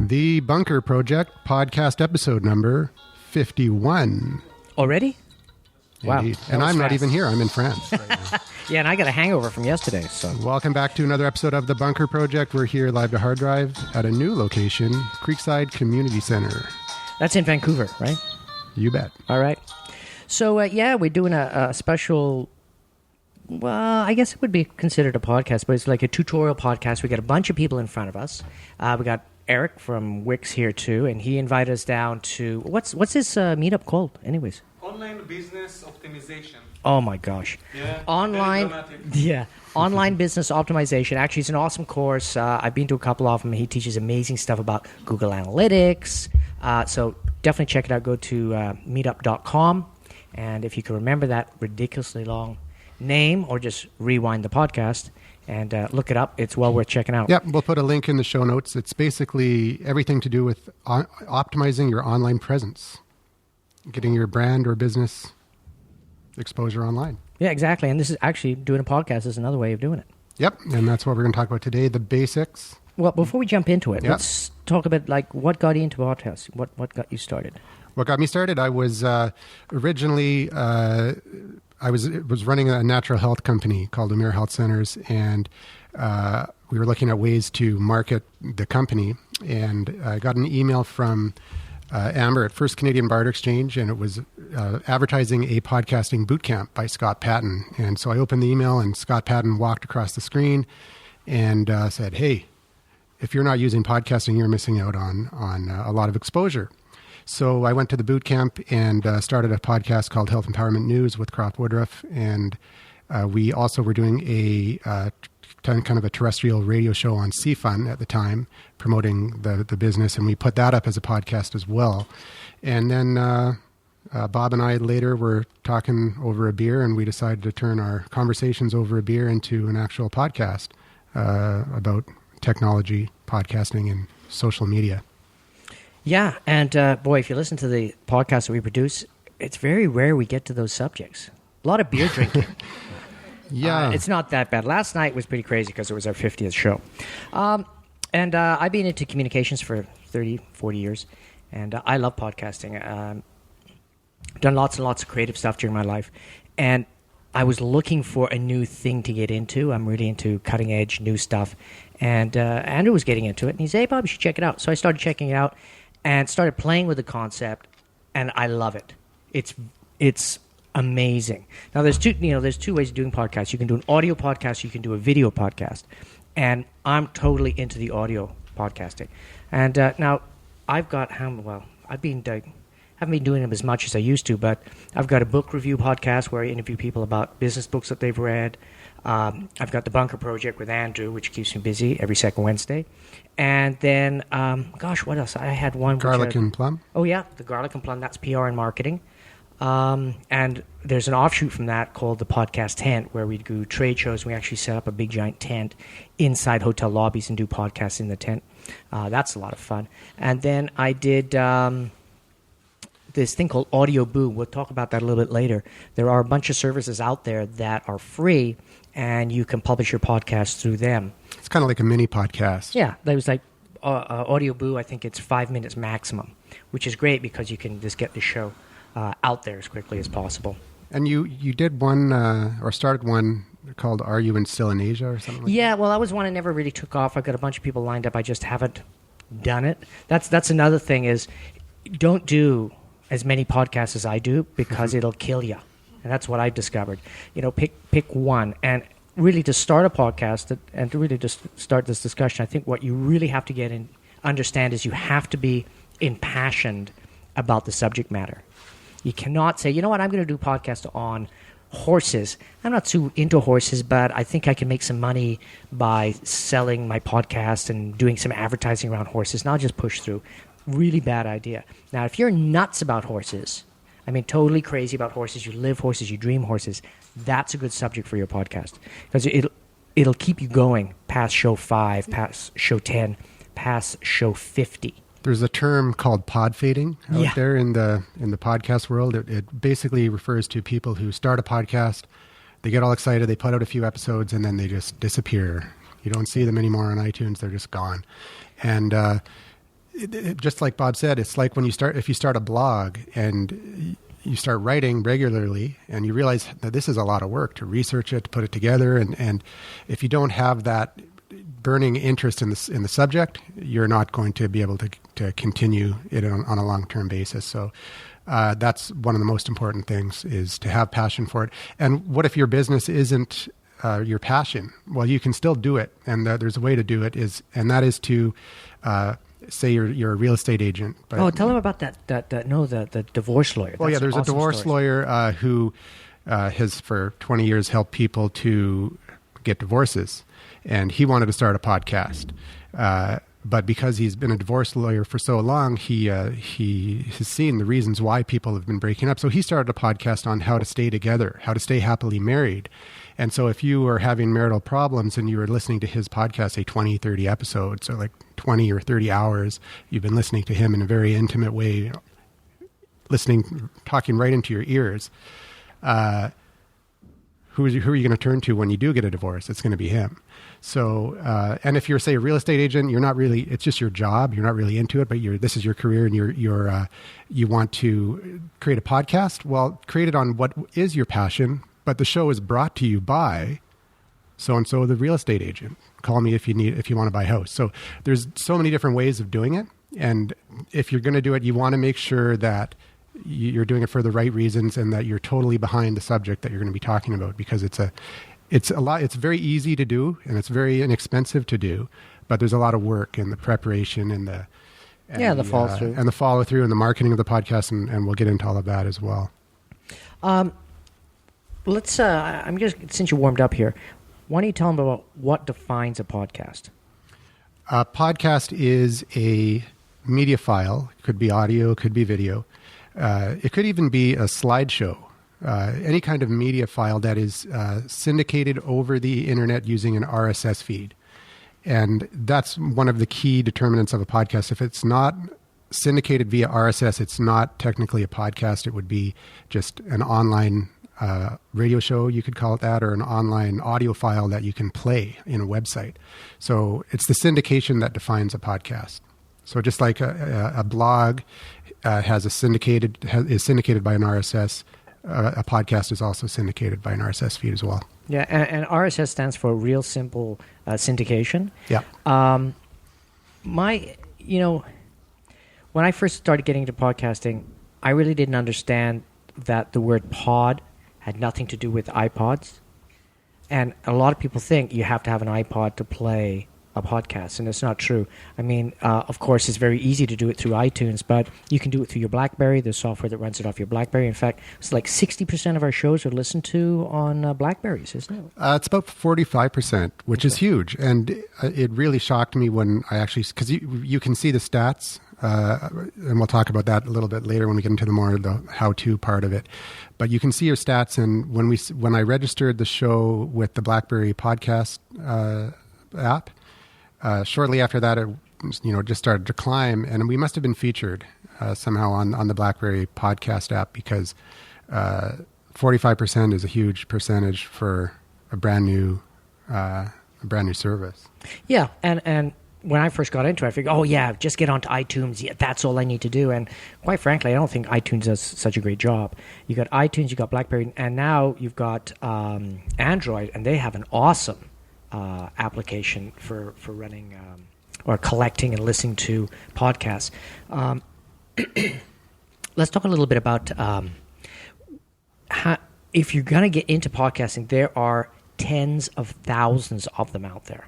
The Bunker Project podcast episode number 51. Already? Wow. Indeed. And I'm not even here. I'm in France right now. Yeah, and I got a hangover from yesterday. So Welcome back to another episode of The Bunker Project. We're here live to hard drive at a new location, Creekside Community Center. that's in Vancouver, right? You bet. All right. So, we're doing a special, well, I guess it would be considered a podcast, but it's like a tutorial podcast. We got a bunch of people in front of us. We got Eric from Wix here, too, and he invited us down to, what's this meetup called, anyways? Online business optimization. Oh, my gosh. Yeah. Online business optimization. Actually, it's an awesome course. I've been to a couple of them. He teaches amazing stuff about Google Analytics. So definitely check it out. Go to meetup.com. And if you can remember that ridiculously long name, or just rewind the podcast and look it up, it's well worth checking out. Yep, we'll put a link in the show notes. It's basically everything to do with optimizing your online presence, getting your brand or business exposure online. Yeah, exactly. And this is actually doing a podcast is another way of doing it. Yep, and that's what we're going to talk about today, the basics. Well, before we jump into it, Yep. let's talk about like what got you into podcasts. What got you started? What got me started? I was originally I was running a natural health company called Amir Health Centers, and we were looking at ways to market the company. And I got an email from Amber at First Canadian Barter Exchange, and it was advertising a podcasting boot camp by Scott Patton. And so I opened the email, and Scott Patton walked across the screen and said, "Hey, if you're not using podcasting, you're missing out on a lot of exposure." So I went to the boot camp and started a podcast called Health Empowerment News with Croft Woodruff. And we also were doing a kind of a terrestrial radio show on CFUN at the time, promoting the business. And we put that up as a podcast as well. And then Bob and I later were talking over a beer, and we decided to turn our conversations over a beer into an actual podcast about technology, podcasting, and social media. Yeah, and boy, if you listen to the podcast that we produce, it's very rare we get to those subjects. A lot of beer drinking. Yeah. It's not that bad. Last night was pretty crazy because it was our 50th show. And I've been into communications for 30, 40 years, and I love podcasting. Done lots and lots of creative stuff during my life, and I was looking for a new thing to get into. I'm really into cutting-edge new stuff, and Andrew was getting into it, and he said, "Hey, Bob, you should check it out." So I started checking it out and started playing with the concept, and I love it. It's amazing. Now, there's two ways of doing podcasts. You can do an audio podcast, you can do a video podcast, and I'm totally into the audio podcasting. And now I've got haven't been doing them as much as I used to, but I've got a book review podcast where I interview people about business books that they've read. I've got the Bunker Project with Andrew, which keeps me busy every second Wednesday. And then, what else? I had one. Garlic and Plum? Oh, yeah, the Garlic and Plum. That's PR and marketing. And there's an offshoot from that called the Podcast Tent, where we do trade shows. We actually set up a big giant tent inside hotel lobbies and do podcasts in the tent. That's a lot of fun. And then I did this thing called Audio Boo. We'll talk about that a little bit later. There are a bunch of services out there that are free, and you can publish your podcast through them. It's kind of like a mini podcast. Yeah, there was like Audio Boo. I think it's 5 minutes maximum, which is great because you can just get the show out there as quickly as possible. And you did one or started one called Are You Still in Asia or something like that? Well, that was one I never really took off. I've got a bunch of people lined up. I just haven't done it. That's another thing is don't do as many podcasts as I do because it'll kill you. And that's what I've discovered. Pick one. And really to start a podcast and to really just start this discussion, I think what you really have to understand is you have to be impassioned about the subject matter. You cannot say, you know what, I'm going to do a podcast on horses. I'm not too into horses, but I think I can make some money by selling my podcast and doing some advertising around horses, and I'll just push through. Really bad idea. Now, if you're nuts about horses, totally crazy about horses, you live horses, you dream horses, that's a good subject for your podcast because it'll keep you going past show 5, past show 10, past show 50. There's a term called pod fading out there in the podcast world. It basically refers to people who start a podcast, they get all excited, they put out a few episodes, and then they just disappear. You don't see them anymore on iTunes; they're just gone. And just like Bob said, it's like when if you start a blog and you start writing regularly and you realize that this is a lot of work to research it, to put it together. And if you don't have that burning interest in the subject, you're not going to be able to continue it on a long-term basis. So that's one of the most important things, is to have passion for it. And what if your business isn't your passion? Well, you can still do it. And there's a way to do it, and that is to say you're a real estate agent. But, tell them about the divorce lawyer. Well, That's there's awesome a divorce story. lawyer who has for 20 years helped people to get divorces, and he wanted to start a podcast. But because he's been a divorce lawyer for so long, he has seen the reasons why people have been breaking up. So he started a podcast on how to stay together, how to stay happily married. And so if you are having marital problems and you are listening to his podcast, say 20, 30 episodes, so like 20 or 30 hours, you've been listening to him in a very intimate way, talking right into your ears. Who are you going to turn to when you do get a divorce? It's going to be him. So, and if you're, say, a real estate agent, you're not really, it's just your job. You're not really into it, but this is your career, and you want to create a podcast. Well, create it on what is your passion, but the show is brought to you by so-and-so, the real estate agent. Call me if you want to buy a house. So there's so many different ways of doing it. And if you're going to do it, you want to make sure that you're doing it for the right reasons and that you're totally behind the subject that you're going to be talking about, because it's very easy to do and it's very inexpensive to do, but there's a lot of work in the preparation and the follow through and the follow through and the marketing of the podcast, and we'll get into all of that as well. Let's. I'm just, since you warmed up here, why don't you tell them about what defines a podcast? A podcast is a media file. It could be audio, it could be video. It could even be a slideshow. Any kind of media file that is syndicated over the internet using an RSS feed. And that's one of the key determinants of a podcast. If it's not syndicated via RSS, it's not technically a podcast. It would be just an online radio show, you could call it that, or an online audio file that you can play in a website. So it's the syndication that defines a podcast. So just like a blog is syndicated by an RSS, a podcast is also syndicated by an RSS feed as well. Yeah, and RSS stands for Real Simple Syndication. Yeah. When I first started getting into podcasting, I really didn't understand that the word pod had nothing to do with iPods. And a lot of people think you have to have an iPod to play a podcast, and it's not true. I mean, of course, it's very easy to do it through iTunes, but you can do it through your BlackBerry. There's software that runs it off your BlackBerry. In fact, it's like 60% of our shows are listened to on BlackBerries, isn't it? It's about 45%, which is huge. And it really shocked me when I actually, because you can see the stats, and we'll talk about that a little bit later when we get into the how-to part of it. But you can see your stats, and when I registered the show with the BlackBerry podcast app, shortly after that, it just started to climb, and we must have been featured somehow on the BlackBerry podcast app, because 45% is a huge percentage for a brand new service. Yeah, and when I first got into it, I figured, just get onto iTunes. Yeah, that's all I need to do. And quite frankly, I don't think iTunes does such a great job. You got iTunes, you got BlackBerry, and now you've got Android, and they have an awesome application for running or collecting and listening to podcasts. Let's talk a little bit about how, if you're going to get into podcasting, there are tens of thousands of them out there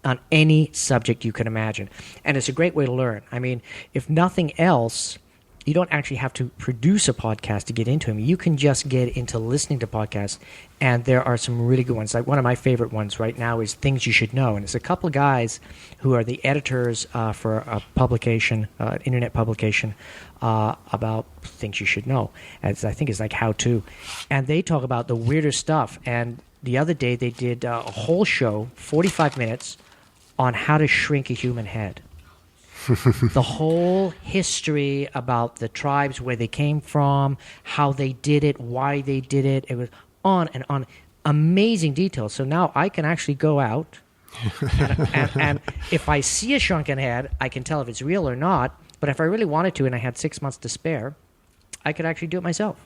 on any subject you can imagine. And it's a great way to learn. I mean, if nothing else, you don't actually have to produce a podcast to get into them. You can just get into listening to podcasts, and there are some really good ones. Like one of my favorite ones right now is Things You Should Know, and it's a couple of guys who are the editors for a publication, internet publication, about things you should know. As I think it's like How To, and they talk about the weirdest stuff. And the other day they did a whole show, 45 minutes, on how to shrink a human head. The whole history about the tribes, where they came from, how they did it, why they did it. It was on and on. Amazing details. So now I can actually go out And if I see a shrunken head, I can tell if it's real or not. But if I really wanted to and I had 6 months to spare, I could actually do it myself.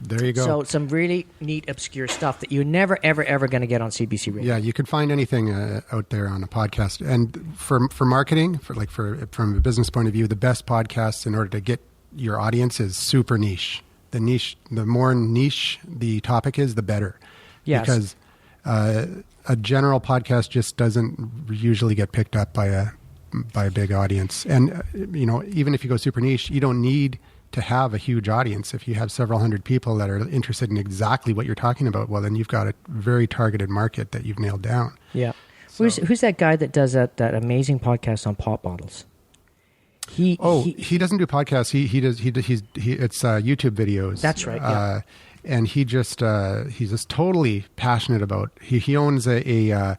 There you go. So some really neat, obscure stuff that you're never, ever, ever going to get on CBC Radio. Yeah, you could find anything out there on a podcast. And for marketing, from a business point of view, the best podcasts in order to get your audience is super niche. The more niche the topic is, the better. Yes. Because a general podcast just doesn't usually get picked up by a big audience. And even if you go super niche, you don't need to have a huge audience. If you have several hundred people that are interested in exactly what you're talking about, well, then you've got a very targeted market that you've nailed down. Yeah. So, who's that guy that does that amazing podcast on pop bottles? He doesn't do podcasts. It's YouTube videos. That's right. Yeah. And he's just totally passionate about. He owns a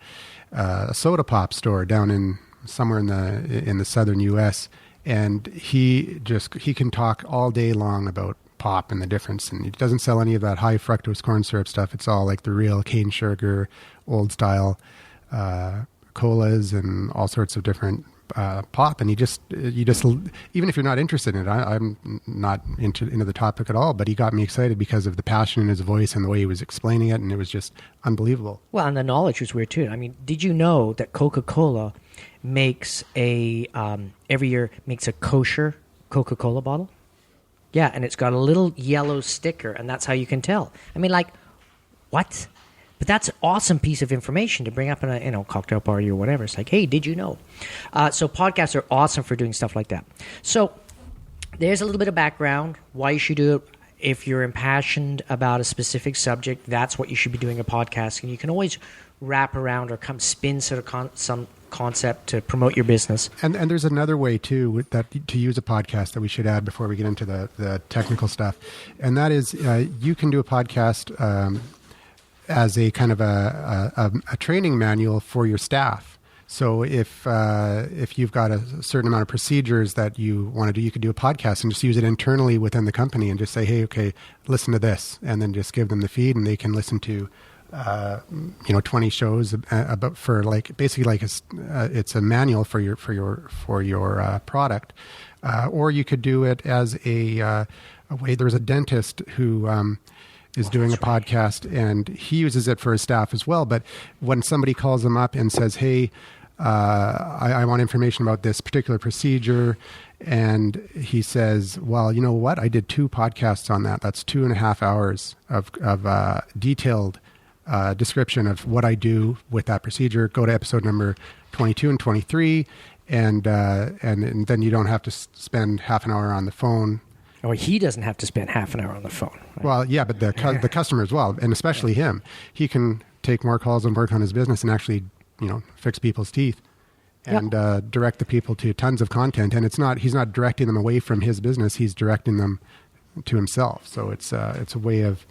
soda pop store down somewhere in the southern U.S. And he can talk all day long about pop and the difference. And he doesn't sell any of that high fructose corn syrup stuff. It's all like the real cane sugar, old style colas and all sorts of different pop. And you just even if you're not interested in it, I'm not into the topic at all. But he got me excited because of the passion in his voice and the way he was explaining it, and it was just unbelievable. Well, and the knowledge was weird too. I mean, did you know that Coca-Cola makes every year makes a kosher Coca-Cola bottle? Yeah, and it's got a little yellow sticker, and that's how you can tell. I mean, like, what? But that's an awesome piece of information to bring up in a cocktail party or whatever. It's like, hey, did you know? So podcasts are awesome for doing stuff like that. So there's a little bit of background, why you should do it. If you're impassioned about a specific subject, that's what you should be doing a podcast. And you can always wrap around or spin sort of some concept to promote your business. And there's another way too to use a podcast that we should add before we get into the technical stuff. And that is you can do a podcast as a kind of a training manual for your staff. So if you've got a certain amount of procedures that you want to do, you could do a podcast and just use it internally within the company and just say, hey, okay, listen to this, and then just give them the feed, and they can listen to 20 shows about for like basically like it's a manual for your product, or you could do it as a way. There's a dentist who is doing a podcast, and he uses it for his staff as well. But when somebody calls him up and says, hey, I want information about this particular procedure, and he says, well, you know what? I did 2 podcasts on that. That's 2.5 hours of detailed description of what I do with that procedure. Go to episode number 22 and 23, and then you don't have to spend half an hour on the phone. Or he doesn't have to spend half an hour on the phone. Right? Well, yeah, but the customer as well, and especially him. He can take more calls and work on his business and actually, fix people's teeth and direct the people to tons of content. And he's not directing them away from his business. He's directing them to himself. So it's a way of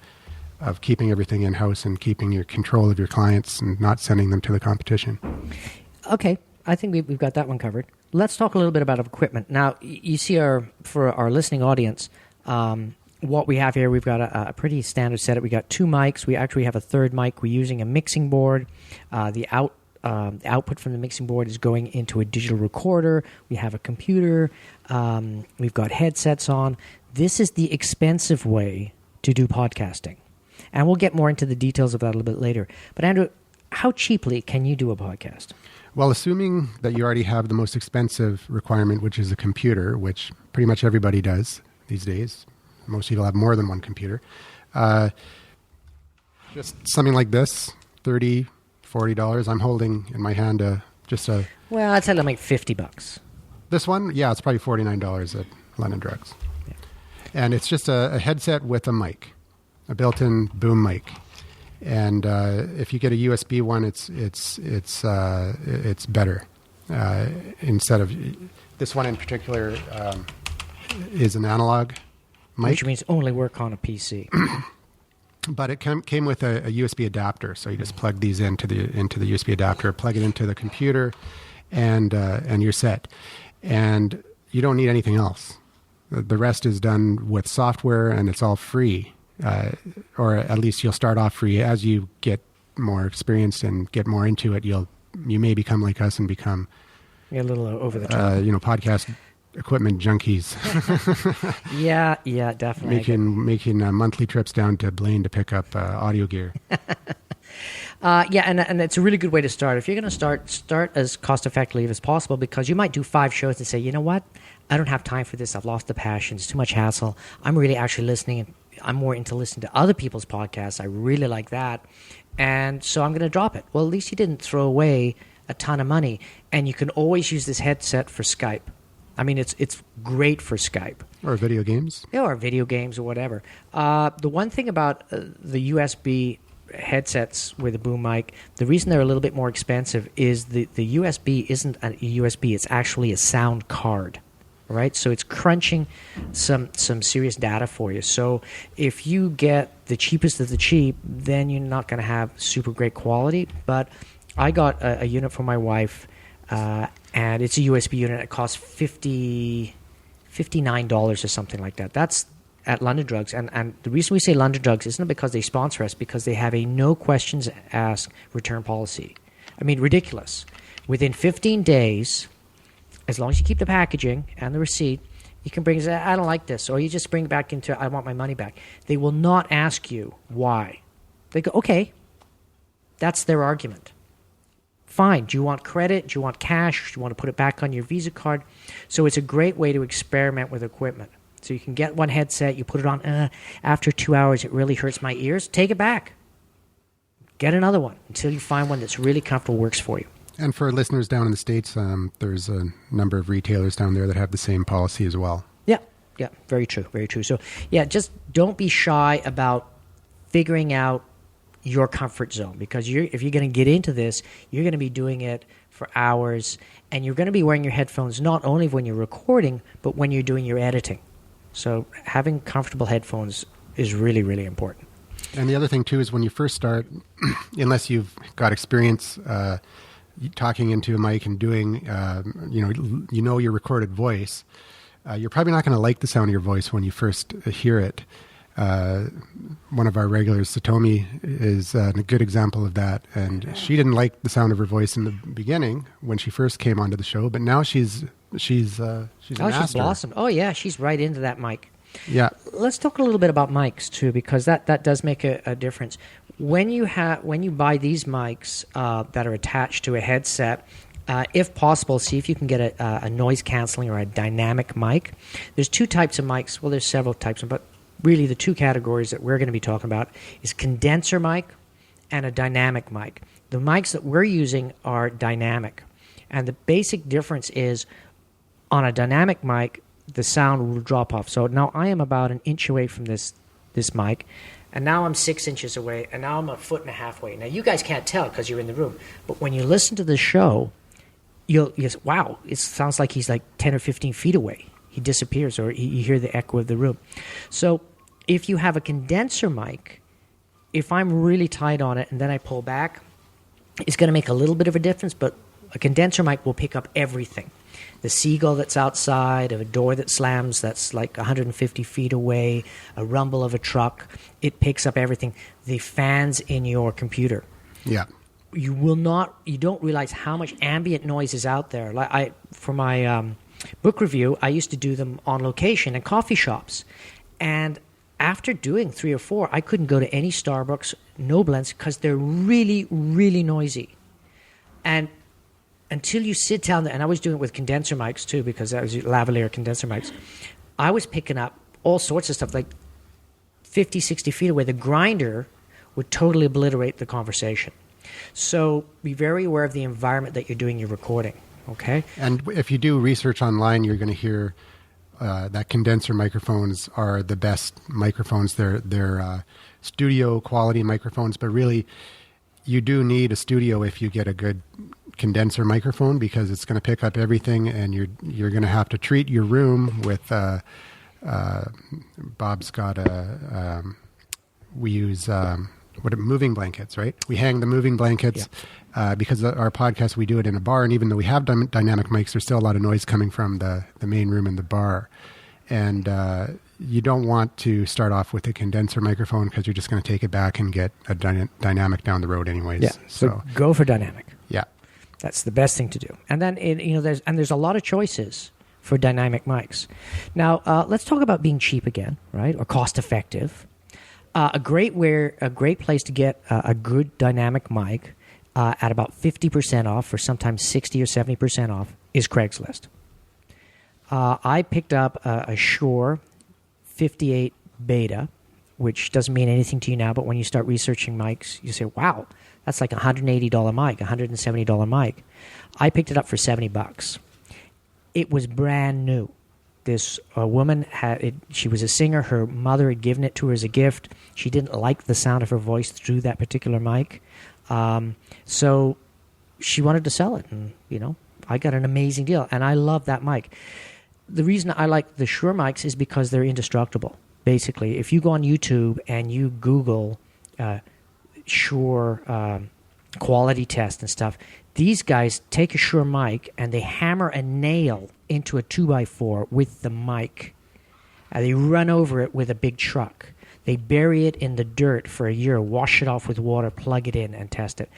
keeping everything in-house and keeping your control of your clients and not sending them to the competition. Okay. I think we've got that one covered. Let's talk a little bit about equipment. Now, you see for our listening audience, what we have here, we've got a pretty standard setup. We got 2 mics. We actually have a third mic. We're using a mixing board. The output from the mixing board is going into a digital recorder. We have a computer. We've got headsets on. This is the expensive way to do podcasting. And we'll get more into the details of that a little bit later. But Andrew, how cheaply can you do a podcast? Well, assuming that you already have the most expensive requirement, which is a computer, which pretty much everybody does these days. Most people have more than one computer. Just something like this, $30, $40. I'm holding in my hand Well, I'd say like $50. This one, yeah, it's probably $49 at London Drugs. Yeah. And it's just a headset with a mic, a built-in boom mic. And if you get a USB one, it's better. Instead of this one in particular is an analog mic, which means only work on a PC. But it came with a USB adapter, so you just plug these into the USB adapter, plug it into the computer, and you're set. And you don't need anything else. The rest is done with software, and it's all free. Or at least you'll start off free. As you get more experienced and get more into it, you'll you may become like us and become a little over the top. podcast equipment junkies. Yeah, definitely. making monthly trips down to Blaine to pick up audio gear. And it's a really good way to start. If you're going to start as cost effectively as possible, because you might do 5 shows and say, you know what, I don't have time for this. I've lost the passion. It's too much hassle. I'm really actually listening. I'm more into listening to other people's podcasts. I really like that. And so I'm going to drop it. Well, at least you didn't throw away a ton of money. And you can always use this headset for Skype. I mean, it's great for Skype. Or video games. Yeah, or video games or whatever. The one thing about the USB headsets with a boom mic, the reason they're a little bit more expensive is the USB isn't a USB. It's actually a sound card, right? So it's crunching some serious data for you. So if you get the cheapest of the cheap, then you're not going to have super great quality. But I got a unit for my wife, and it's a USB unit. It costs $59 or something like that. That's at London Drugs. And the reason we say London Drugs isn't because they sponsor us, because they have a no questions asked return policy. I mean, ridiculous. Within 15 days, as long as you keep the packaging and the receipt, you can bring it, I don't like this, or you just bring it back into, I want my money back. They will not ask you why. They go, okay, that's their argument. Fine. Do you want credit? Do you want cash? Do you want to put it back on your Visa card? So it's a great way to experiment with equipment. So you can get one headset, you put it on, after 2 hours it really hurts my ears, take it back. Get another one until you find one that's really comfortable, works for you. And for listeners down in the States, there's a number of retailers down there that have the same policy as well. Yeah, very true, very true. So yeah, just don't be shy about figuring out your comfort zone, because if you're going to get into this, you're going to be doing it for hours, and you're going to be wearing your headphones not only when you're recording, but when you're doing your editing. So having comfortable headphones is really, really important. And the other thing, too, is when you first start, unless you've got experience talking into a mic and doing, your recorded voice, you're probably not going to like the sound of your voice when you first hear it. One of our regulars, Satomi, is a good example of that. And she didn't like the sound of her voice in the beginning when she first came onto the show, but now she's a master. She's blossomed. Oh yeah, she's right into that mic. Yeah. Let's talk a little bit about mics too, because that does make a difference. When you buy these mics that are attached to a headset, if possible, see if you can get a noise canceling or a dynamic mic. There's 2 types of mics. Well, there's several types, but really the 2 categories that we're going to be talking about is condenser mic and a dynamic mic. The mics that we're using are dynamic, and the basic difference is on a dynamic mic, the sound will drop off. So now I am about an inch away from this mic, and now I'm 6 inches away, and now I'm a foot and a half away. Now you guys can't tell because you're in the room, but when you listen to the show, you'll say, wow, it sounds like he's like 10 or 15 feet away. He disappears, or you hear the echo of the room. So if you have a condenser mic, if I'm really tight on it and then I pull back, it's going to make a little bit of a difference, but a condenser mic will pick up everything. The seagull that's outside, a door that slams that's like 150 feet away, a rumble of a truck, it picks up everything. The fans in your computer. Yeah. You don't realize how much ambient noise is out there. For my book review, I used to do them on location in coffee shops. And after doing 3 or 4, I couldn't go to any Starbucks, no blends, because they're really, really noisy. And until you sit down there, and I was doing it with condenser mics too, because that was lavalier condenser mics, I was picking up all sorts of stuff, like 50, 60 feet away. The grinder would totally obliterate the conversation. So be very aware of the environment that you're doing your recording, okay? And if you do research online, you're going to hear that condenser microphones are the best microphones. They're studio quality microphones, but really you do need a studio if you get a good condenser microphone, because it's going to pick up everything, and you're going to have to treat your room with Bob's got we use moving blankets, right? We hang the moving blankets. Because our podcast, we do it in a bar, and even though we have dynamic mics, there's still a lot of noise coming from the main room in the bar. And you don't want to start off with a condenser microphone, because you're just going to take it back and get a dynamic down the road anyways. Yeah, so go for dynamic. Yeah. That's the best thing to do. And then there's a lot of choices for dynamic mics. Now let's talk about being cheap again, right? Or cost effective. A great place to get a good dynamic mic at about 50% off, or sometimes 60 or 70% off, is Craigslist. I picked up a Shure 58 Beta, which doesn't mean anything to you now, but when you start researching mics, you say, wow, that's like a $180 mic, $170 mic. I picked it up for $70. It was brand new. This woman she was a singer. Her mother had given it to her as a gift. She didn't like the sound of her voice through that particular mic. So she wanted to sell it, and I got an amazing deal, and I love that mic. The reason I like the Shure mics is because they're indestructible. Basically, if you go on YouTube and you Google Shure quality test and stuff, these guys take a Shure mic and they hammer a nail into a 2x4 with the mic. They run over it with a big truck. They bury it in the dirt for a year, wash it off with water, plug it in, and test it.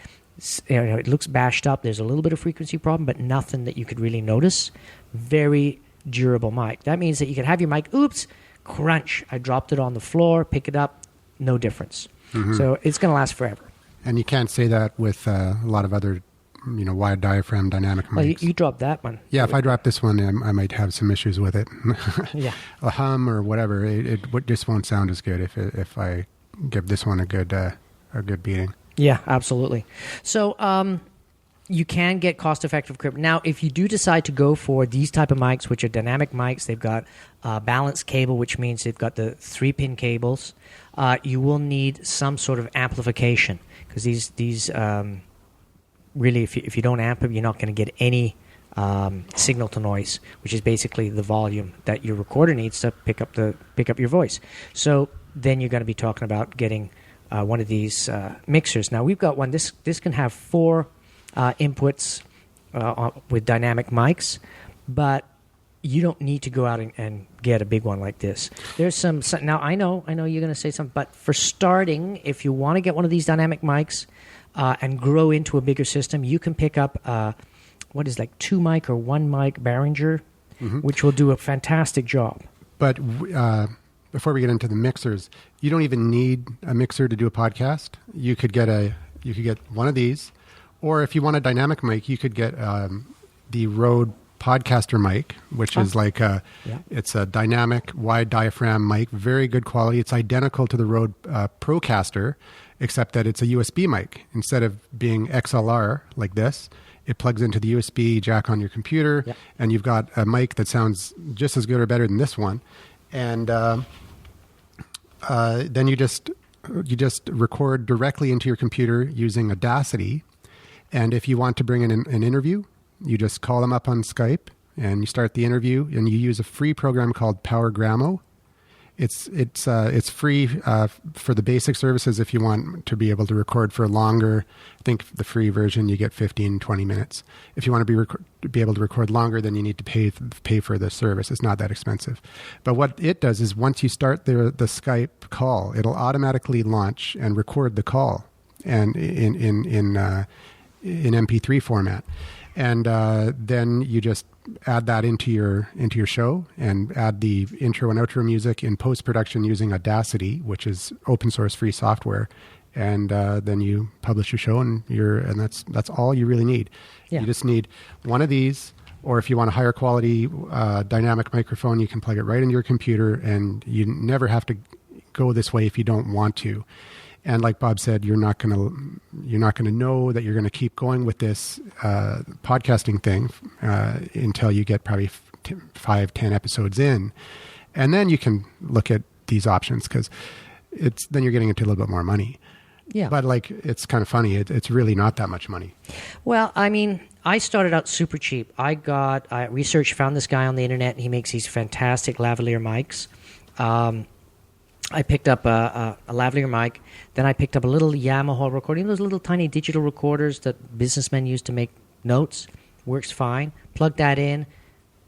It looks bashed up. There's a little bit of frequency problem, but nothing that you could really notice. Very durable mic. That means that you can have your mic, oops, crunch. I dropped it on the floor, pick it up, no difference. Mm-hmm. So it's going to last forever. And you can't say that with a lot of other, wide diaphragm dynamic mics. Well, you dropped that one. Yeah, if I drop this one, I might have some issues with it. Yeah. A hum or whatever, it just won't sound as good if I give this one a good beating. Yeah, absolutely. So you can get cost-effective equipment. Now, if you do decide to go for these type of mics, which are dynamic mics, they've got balanced cable, which means they've got the 3-pin cables. You will need some sort of amplification, because these really, if you don't amp them, you're not going to get any signal to noise, which is basically the volume that your recorder needs to pick up your voice. So then you're going to be talking about getting one of these mixers. Now we've got one. This can have 4 inputs with dynamic mics, but you don't need to go out and get a big one like this. There's some now I know you're going to say something, but for starting, if you want to get one of these dynamic mics and grow into a bigger system, you can pick up 2 mic or 1 mic Behringer, mm-hmm. which will do a fantastic job. But before we get into the mixers, you don't even need a mixer to do a podcast. You could get one of these, or if you want a dynamic mic, you could get the Rode Podcaster mic, which is it's a dynamic wide diaphragm mic, very good quality. It's identical to the Rode Procaster, except that it's a USB mic. Instead of being XLR like this, it plugs into the USB jack on your computer, and you've got a mic that sounds just as good or better than this one. And then you just record directly into your computer using Audacity. And if you want to bring in an interview, you just call them up on Skype and you start the interview, and you use a free program called PowerGramo. It's free for the basic services. If you want to be able to record for longer, I think the free version you get 15-20 minutes. If you want to be able to record longer, then you need to pay for the service. It's not that expensive. But what it does is once you start the Skype call, it'll automatically launch and record the call, and in MP3 format. And then you just add that into your show and add the intro and outro music in post-production using Audacity, which is open source free software. And then you publish your show, and that's all you really need. Yeah. You just need one of these, or if you want a higher quality dynamic microphone, you can plug it right into your computer, and you never have to go this way if you don't want to. And like Bob said, you're not going to know that you're going to keep going with this podcasting thing until you get probably 5-10 episodes in, and then you can look at these options, because then you're getting into a little bit more money. Yeah, but it's kind of funny. It's really not that much money. Well, I mean, I started out super cheap. I researched, found this guy on the internet, and he makes these fantastic lavalier mics. I picked up a lavalier mic. Then I picked up a little Yamaha recording, those little tiny digital recorders that businessmen use to make notes. Works fine. Plugged that in,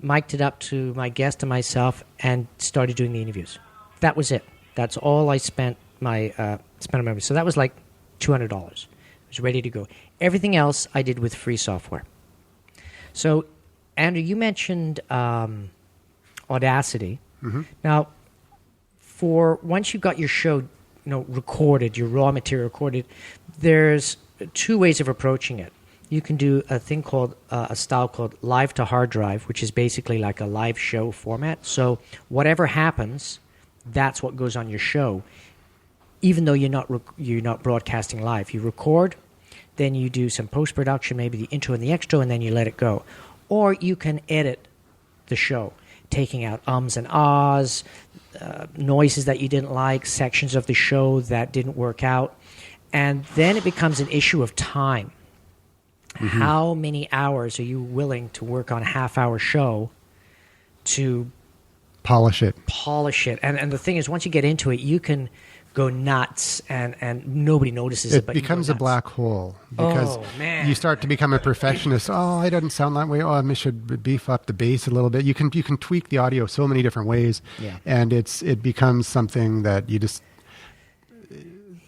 mic'd it up to my guest and myself, and started doing the interviews. That was it. That's all I spent my money. So that was like $200. I was ready to go. Everything else I did with free software. So, Andrew, you mentioned Audacity. Mm-hmm. Now, for once you've got your show, recorded, your raw material recorded, there's two ways of approaching it. You can do a thing called a style called live to hard drive, which is basically like a live show format. So whatever happens, that's what goes on your show, even though you're not broadcasting live. You record, then you do some post production, maybe the intro and the extra, and then you let it go. Or you can edit the show, taking out ums and ahs, noises that you didn't like, sections of the show that didn't work out, and then it becomes an issue of time. Mm-hmm. How many hours are you willing to work on a half-hour show to polish it? And the thing is, once you get into it, you can go nuts, and nobody notices it. It becomes a black hole because you start to become a perfectionist. Oh, I didn't sound that way. Oh, I should beef up the bass a little bit. You can tweak the audio so many different ways, and it becomes something that you just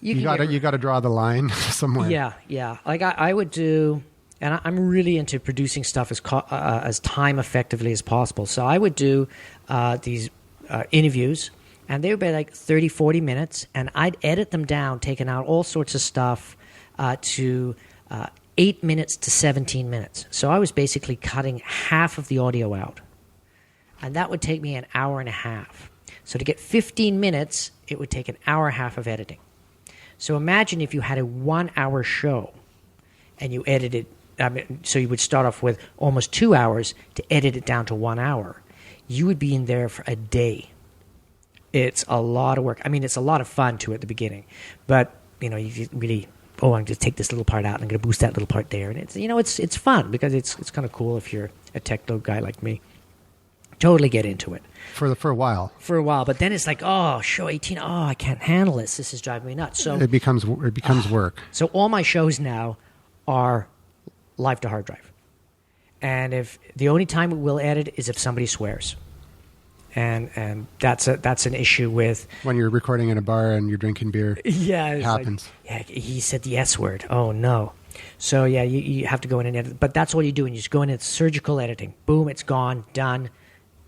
you got to draw the line somewhere. Yeah. Like I would do, and I'm really into producing stuff as time effectively as possible. So I would do these interviews. And they would be like 30, 40 minutes, and I'd edit them down, taking out all sorts of stuff to 8 minutes to 17 minutes. So I was basically cutting half of the audio out. And that would take me an hour and a half. So to get 15 minutes, it would take an hour and a half of editing. So imagine if you had a 1 hour show and you edited, so you would start off with almost 2 hours to edit it down to 1 hour. You would be in there for a day. It's a lot of work. I mean, it's a lot of fun too at the beginning, but you really, I'm going to take this little part out and I'm going to boost that little part there, and it's fun because it's kind of cool if you're a techno guy like me. Totally get into it for a while. But then it's like, show 18. Oh, I can't handle this. This is driving me nuts. So it becomes work. So all my shows now are live to hard drive, and if the only time we will edit is if somebody swears. And that's an issue with when you're recording in a bar and you're drinking beer. Yeah, it happens. He said the S word. Oh no! So you have to go in and edit. But that's all you do, and you just go in. It's surgical editing. Boom, it's gone, done.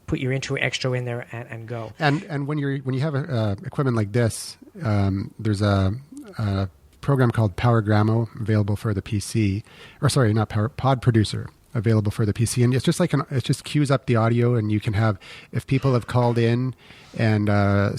Put your intro extra in there and go. And when you have equipment like this, there's a program called PowerGramo available for the PC, or sorry, not Pod Producer. Available for the PC, and it's just like it just queues up the audio, and you can have, if people have called in and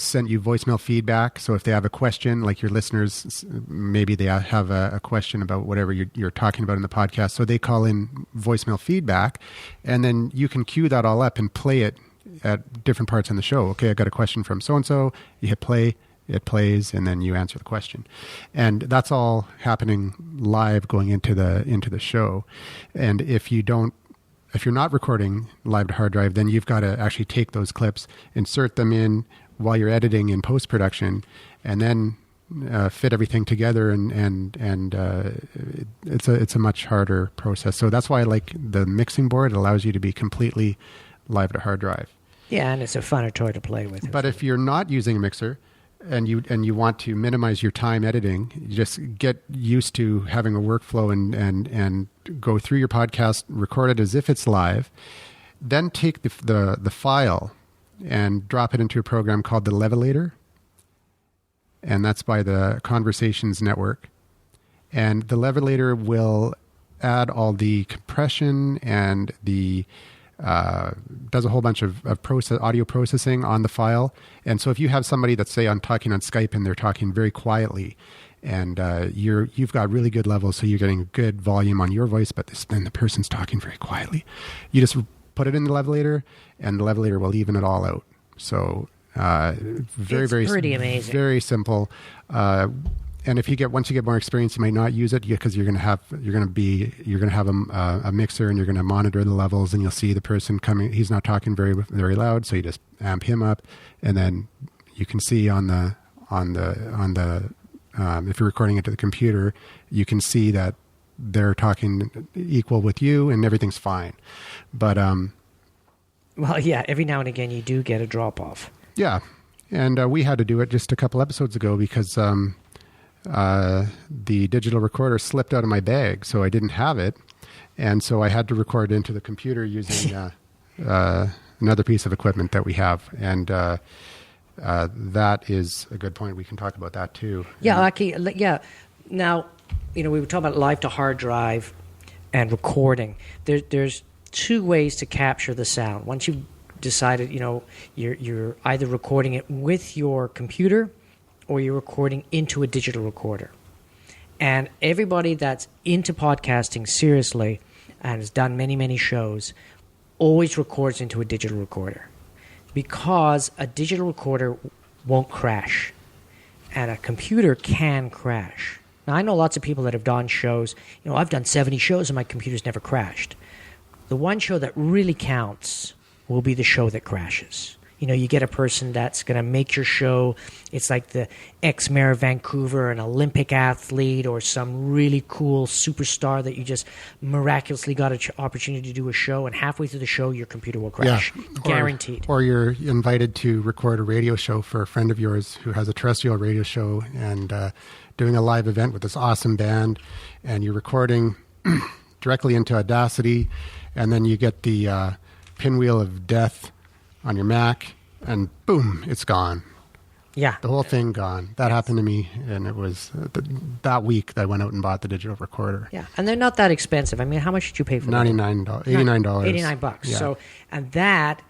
sent you voicemail feedback. So if they have a question, like your listeners, maybe they have a question about whatever you're talking about in the podcast, so they call in voicemail feedback, and then you can queue that all up and play it at different parts in the show. Okay, I got a question from so and so. You hit play. It plays, and then you answer the question, and that's all happening live going into the show. And if you're not recording live to hard drive, then you've got to actually take those clips, insert them in while you're editing in post production, and then fit everything together. And it's a much harder process. So that's why I like the mixing board. It allows you to be completely live to hard drive. Yeah, and it's a funner toy to play with. But if you're not using a mixer, and you want to minimize your time editing, you just get used to having a workflow and go through your podcast, record it as if it's live, then take the file and drop it into a program called the Levelator, and that's by the Conversations Network. And the Levelator will add all the compression and the does a whole bunch of audio processing on the file. And so if you have somebody that's, say, talking on Skype and they're talking very quietly, and you've got really good levels, so you're getting good volume on your voice, but then the person's talking very quietly, you just put it in the Levelator, and the Levelator will even it all out. So very pretty amazing, very simple. And once you get more experience, you might not use it because you're going to have a mixer, and you're going to monitor the levels, and you'll see the person coming. He's not talking very, very loud, so you just amp him up, and then you can see on the if you're recording it to the computer, you can see that they're talking equal with you, and everything's fine. But well, yeah, every now and again you do get a drop off. Yeah, and we had to do it just a couple episodes ago because. the digital recorder slipped out of my bag, so I didn't have it. And so I had to record into the computer using another piece of equipment that we have. And that is a good point. We can talk about that too. Yeah, yeah. Now, we were talking about live to hard drive and recording. There's two ways to capture the sound. Once you've decided, you're either recording it with your computer or you're recording into a digital recorder. And everybody that's into podcasting seriously and has done many, many shows always records into a digital recorder, because a digital recorder won't crash and a computer can crash. Now, I know lots of people that have done shows. I've done 70 shows and my computer's never crashed. The one show that really counts will be the show that crashes. You get a person that's going to make your show. It's like the ex-mayor of Vancouver, an Olympic athlete, or some really cool superstar that you just miraculously got an opportunity to do a show, and halfway through the show, your computer will crash. Yeah. Guaranteed. Or you're invited to record a radio show for a friend of yours who has a terrestrial radio show and doing a live event with this awesome band, and you're recording directly into Audacity, and then you get the pinwheel of death on your Mac, and boom, it's gone. Yeah. The whole thing gone. That happened to me, and it was that week that I went out and bought the digital recorder. Yeah, and they're not that expensive. I mean, how much did you pay for that? $89. $89. Yeah. So, and that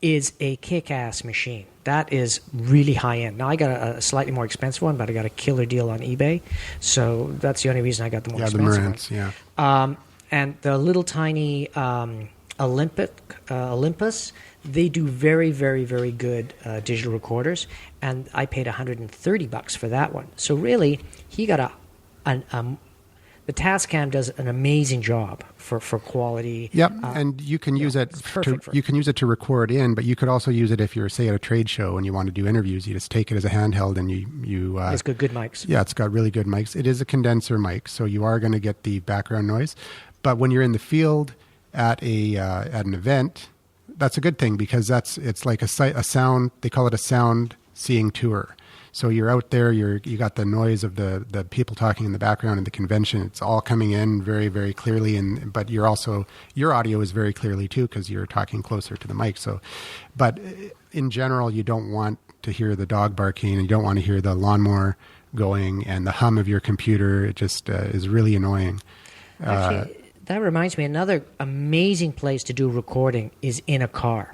is a kick-ass machine. That is really high-end. Now, I got a slightly more expensive one, but I got a killer deal on eBay. So that's the only reason I got the more expensive one. The Marantz, and the little tiny Olympus, they do very, very, very good digital recorders, and I paid $130 for that one. So really, he got the Tascam does an amazing job for quality. Yep, and you can use it. You can use it to record in, but you could also use it if you're, say, at a trade show and you want to do interviews. You just take it as a handheld, and you. It's got good mics. Yeah, it's got really good mics. It is a condenser mic, so you are going to get the background noise. But when you're in the field at an event, that's a good thing, because it's like a sound. They call it a sound seeing tour. So you're out there, you got the noise of the people talking in the background in the convention. It's all coming in very, very clearly, but your audio is very clearly too, because you're talking closer to the mic. So, but in general, you don't want to hear the dog barking, and you don't want to hear the lawnmower going and the hum of your computer. It just is really annoying. Actually, that reminds me, another amazing place to do recording is in a car.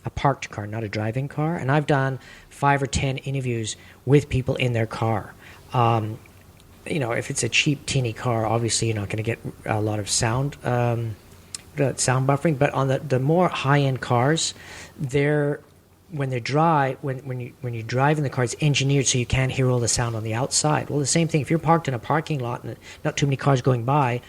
A parked car, not a driving car. And I've done 5 or 10 interviews with people in their car. If it's a cheap, teeny car, obviously you're not going to get a lot of sound buffering. But on the more high-end cars, when you drive in the car, it's engineered so you can't hear all the sound on the outside. Well, the same thing. If you're parked in a parking lot and not too many cars going by,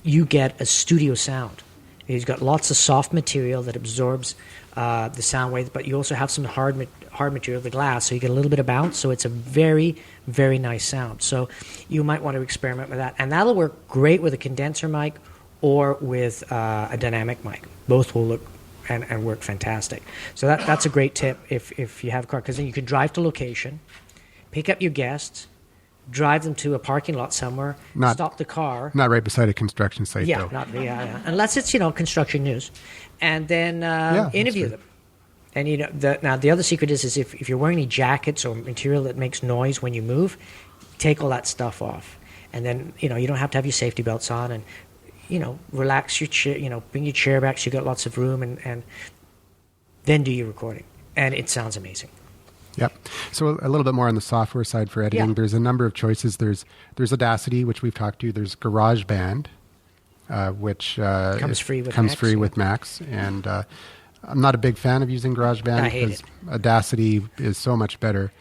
you get a studio sound. You've got lots of soft material that absorbs the sound waves, but you also have some hard material, the glass, so you get a little bit of bounce. So it's a very, very nice sound. So you might want to experiment with that. And that'll work great with a condenser mic or with a dynamic mic. Both will look and work fantastic. So that's a great tip if you have a car, because then you can drive to location, pick up your guests, drive them to a parking lot somewhere, stop the car. Not right beside a construction site, though. Unless it's, construction news. And then interview them. And, now the other secret is if you're wearing any jackets or material that makes noise when you move, take all that stuff off. And then, you don't have to have your safety belts on, and, relax your chair, bring your chair back so you got lots of room, and then do your recording. And it sounds amazing. Yep. So a little bit more on the software side for editing. Yeah. There's a number of choices. There's Audacity, which we've talked to. There's GarageBand, which comes free with Macs. And I'm not a big fan of using GarageBand because Audacity is so much better.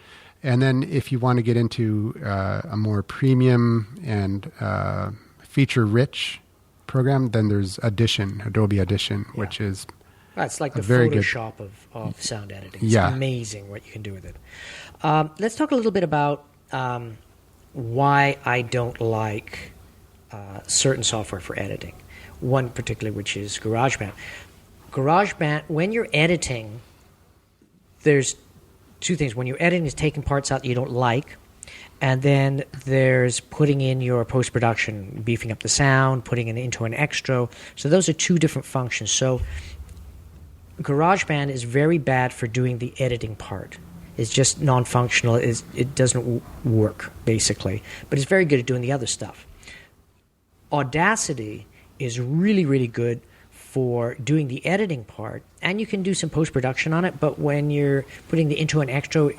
And then if you want to get into a more premium and feature-rich program, then there's Adobe Audition, which is... It's like the Photoshop of sound editing. It's amazing what you can do with it. Let's talk a little bit about why I don't like certain software for editing. One particularly, which is GarageBand. GarageBand, when you're editing, there's two things. When you're editing, is taking parts out that you don't like, And then there's putting in your post-production, beefing up the sound, putting it into an extra. So those are two different functions. So GarageBand is very bad for doing the editing part. It's just non-functional. It doesn't work, basically. But it's very good at doing the other stuff. Audacity is really, really good for doing the editing part. And you can do some post-production on it. But when you're putting the intro and extra,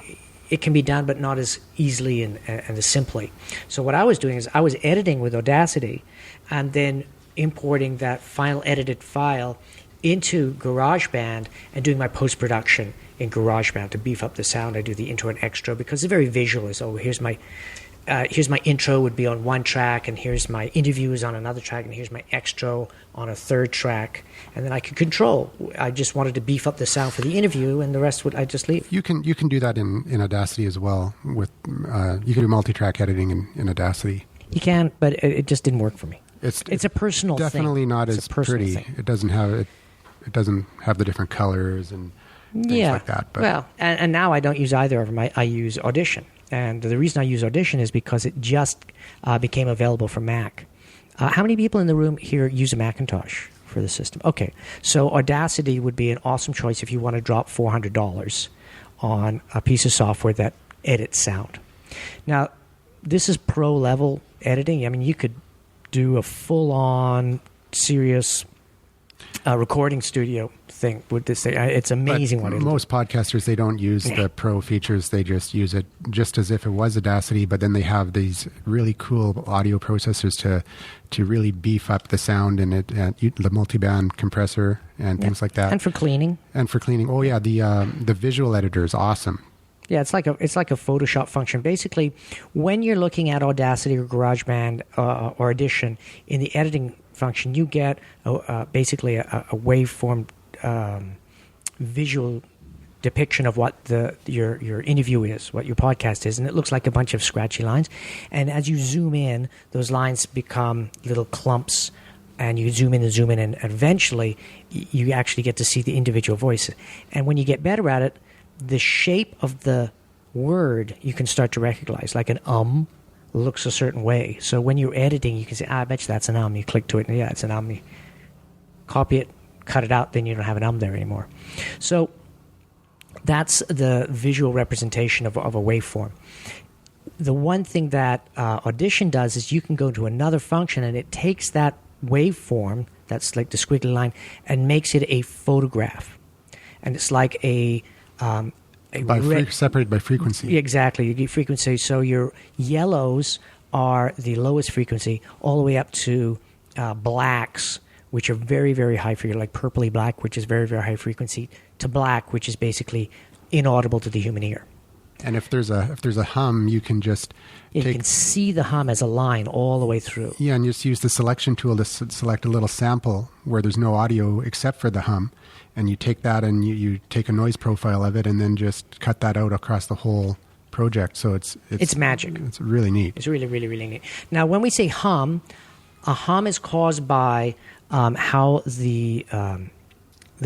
it can be done, but not as easily and as simply. So what I was doing is I was editing with Audacity and then importing that final edited file into GarageBand and doing my post-production in GarageBand to beef up the sound. I do the intro and extra because it's very visual. So here's my intro would be on one track, and here's my interview is on another track, and here's my extra on a third track. And then I could control. I just wanted to beef up the sound for the interview, and the rest I just leave. You can do that in Audacity as well. With you can do multi-track editing in Audacity. You can, but it just didn't work for me. It's a personal definitely thing. Not as pretty. Thing. It doesn't have the different colors and things like that. But. Well, and now I don't use either of them. I use Audition. And the reason I use Audition is because it just became available for Mac. How many people in the room here use a Macintosh for the system? Okay, so Audacity would be an awesome choice if you want to drop $400 on a piece of software that edits sound. Now, this is pro-level editing. I mean, you could do a full-on, serious recording studio thing with this thing. It's amazing what it is. Most podcasters, they don't use the pro features. They just use it just as if it was Audacity, but then they have these really cool audio processors to really beef up the sound and the multiband compressor and things like that. And for cleaning. Oh yeah, the visual editor is awesome. Yeah, it's like a Photoshop function. Basically, when you're looking at Audacity or GarageBand or Audition in the editing function, you get basically a waveform visual depiction of what your interview is, what your podcast is, and it looks like a bunch of scratchy lines. And as you zoom in, those lines become little clumps, and you zoom in, and eventually you actually get to see the individual voices. And when you get better at it, the shape of the word you can start to recognize, like an looks a certain way. So when you're editing, you can say, I bet you that's an You click to it, and yeah, it's an You copy it, cut it out, then you don't have an there anymore. So that's the visual representation of a waveform. The one thing that Audition does is you can go to another function, and it takes that waveform, that's like the squiggly line, and makes it a photograph. And it's like separated by frequency. Exactly. You get frequency. So your yellows are the lowest frequency, all the way up to blacks, which are very, very high frequency, like purpley black, which is very, very high frequency, to black, which is basically inaudible to the human ear. And if there's a hum, you can just you can see the hum as a line all the way through. Yeah, and just use the selection tool to select a little sample where there's no audio except for the hum. And you take that and you take a noise profile of it and then just cut that out across the whole project. So it's magic. It's really neat. It's really, really, really neat. Now, when we say hum, a hum is caused by how the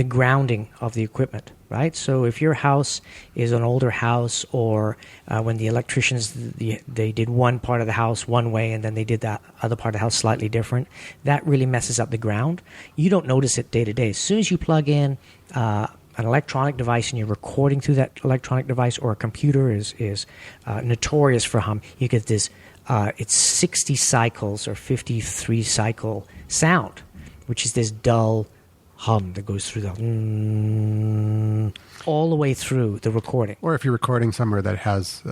grounding of the equipment, right? So if your house is an older house, or when the electricians, they did one part of the house one way and then they did that other part of the house slightly different, that really messes up the ground. You don't notice it day to day. As soon as you plug in an electronic device and you're recording through that electronic device, or a computer is notorious for hum, you get this, it's 60 cycles or 53 cycle sound, which is this dull hum that goes through all the way through the recording. Or if you're recording somewhere that has,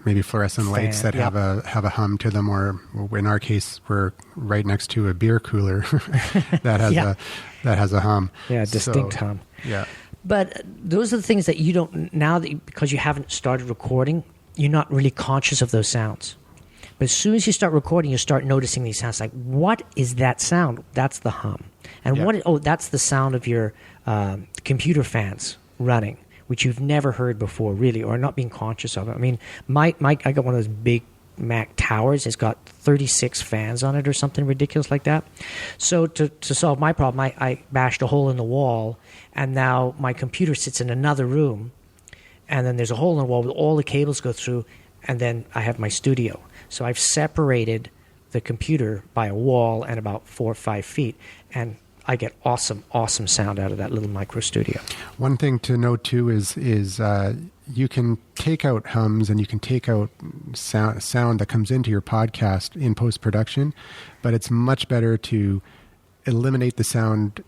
maybe fluorescent lights that have a hum to them, or in our case, we're right next to a beer cooler that has a hum. Yeah, a distinct hum. Yeah. But those are the things that you don't, now that because you haven't started recording, you're not really conscious of those sounds. But as soon as you start recording, you start noticing these sounds. Like, what is that sound? That's the hum. And that's the sound of your computer fans running, which you've never heard before, really, or not being conscious of it. I mean, I got one of those big Mac towers. It's got 36 fans on it or something ridiculous like that. So to solve my problem, I bashed a hole in the wall, and now my computer sits in another room, and then there's a hole in the wall with all the cables go through, and then I have my studio. So I've separated the computer by a wall and about 4 or 5 feet, and I get awesome sound out of that little micro studio. One thing to note too is you can take out hums and you can take out sound that comes into your podcast in post-production, but it's much better to eliminate the sound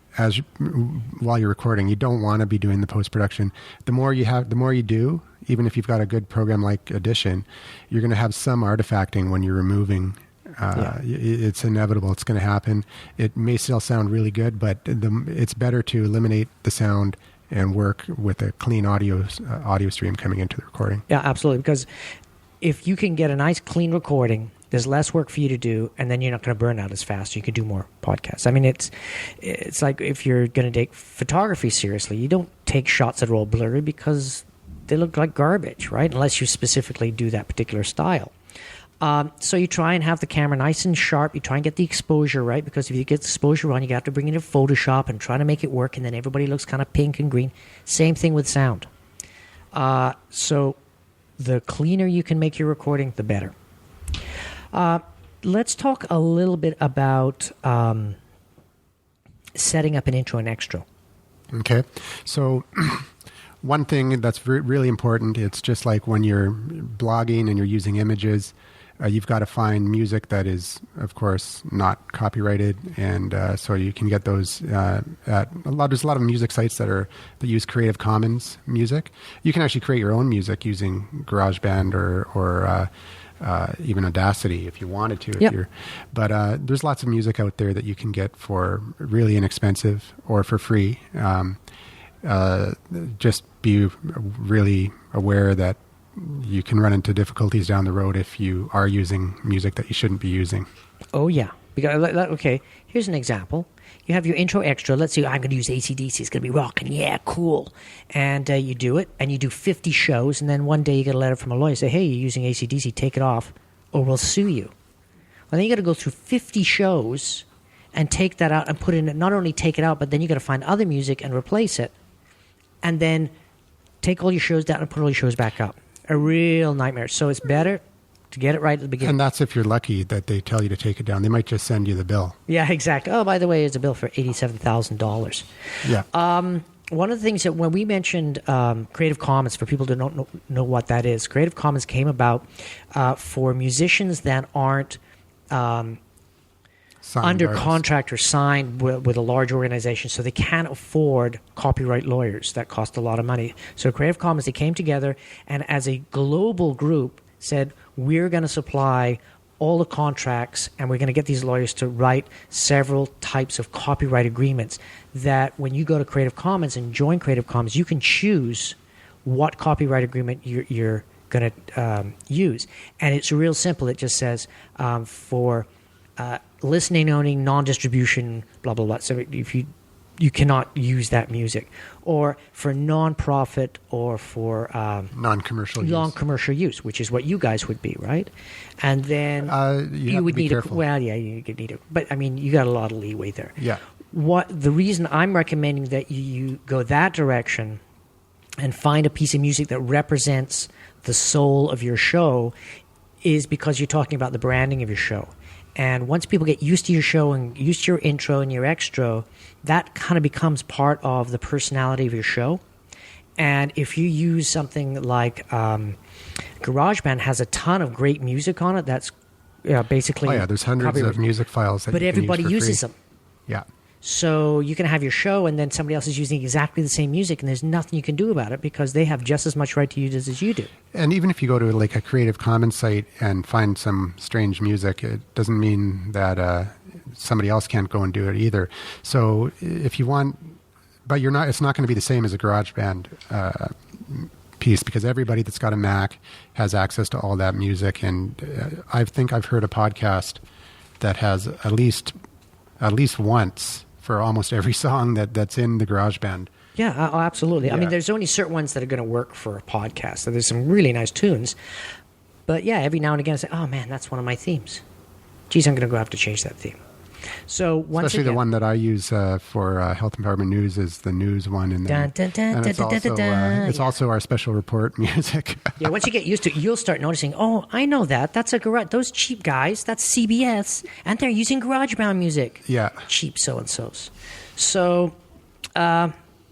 while you're recording. You don't want to be doing the post-production. The more you do, even if you've got a good program like Audition, you're going to have some artifacting when you're removing. It's inevitable. It's going to happen. It may still sound really good, but it's better to eliminate the sound and work with a clean audio stream coming into the recording. Yeah, absolutely. Because if you can get a nice clean recording, there's less work for you to do, and then you're not going to burn out as fast. You can do more podcasts. I mean, it's like if you're going to take photography seriously, you don't take shots that are all blurry because they look like garbage, right? Unless you specifically do that particular style. So you try and have the camera nice and sharp. You try and get the exposure right, because if you get the exposure wrong, you have to bring it in Photoshop and try to make it work, and then everybody looks kind of pink and green. Same thing with sound. So the cleaner you can make your recording, the better. Let's talk a little bit about setting up an intro and extra. Okay. So one thing that's really important, it's just like when you're blogging and you're using images, you've got to find music that is, of course, not copyrighted, and so you can get those there's a lot of music sites that use Creative Commons music. You can actually create your own music using GarageBand or even Audacity if you wanted to. Yep. But there's lots of music out there that you can get for really inexpensive or for free. Just be really aware that you can run into difficulties down the road if you are using music that you shouldn't be using. Oh, yeah. Because, okay, here's an example. You have your intro extra. Let's say I'm going to use AC/DC. It's going to be rocking. Yeah, cool. And you do it, and you do 50 shows, and then one day you get a letter from a lawyer say, hey, you're using AC/DC, take it off, or we'll sue you. Well, then you got to go through 50 shows and take that out and put in, not only take it out, but then you got to find other music and replace it, and then take all your shows down and put all your shows back up. A real nightmare. So it's better to get it right at the beginning. And that's if you're lucky that they tell you to take it down. They might just send you the bill. Yeah, exactly. Oh, by the way, it's a bill for $87,000. Yeah. One of the things that when we mentioned Creative Commons, for people who don't know what that is, Creative Commons came about for musicians that aren't under contract or signed with a large organization, so they can't afford copyright lawyers. That cost a lot of money. So Creative Commons, they came together and as a global group said, we're going to supply all the contracts and we're going to get these lawyers to write several types of copyright agreements that when you go to Creative Commons and join Creative Commons, you can choose what copyright agreement you're going to use. And it's real simple. It just says for listening, owning, non-distribution, blah, blah, blah. So if you cannot use that music. Or for non-profit or for non-commercial use, which is what you guys would be, right? And then you would need careful. You could need it. But, I mean, you got a lot of leeway there. Yeah. The reason I'm recommending that you go that direction and find a piece of music that represents the soul of your show is because you're talking about the branding of your show. And once people get used to your show and used to your intro and your extra, that kind of becomes part of the personality of your show. And if you use something like GarageBand has a ton of great music on it, that's basically... Oh, yeah, there's hundreds of music files that but you can everybody use for uses free. them. Yeah. So you can have your show and then somebody else is using exactly the same music and there's nothing you can do about it because they have just as much right to use it as you do. And even if you go to like a Creative Commons site and find some strange music, it doesn't mean that somebody else can't go and do it either. So if you want, but it's not going to be the same as a GarageBand piece because everybody that's got a Mac has access to all that music. And I think I've heard a podcast that has at least once for almost every song that's in the GarageBand. Yeah, absolutely. Yeah. I mean, there's only certain ones that are going to work for a podcast. So there's some really nice tunes. But yeah, every now and again I say, oh man, that's one of my themes. Geez, I'm going to go have to change that theme. So once Especially again, the one that I use for Health Empowerment News is the news one, and then Dun, dun, dun, and it's dun, dun, also dun, dun. it's also our special report music. yeah, once you get used to it, you'll start noticing, oh, I know that. That's a garage. Those cheap guys, that's CBS, and they're using GarageBand music. Yeah. Cheap so-and-sos. So,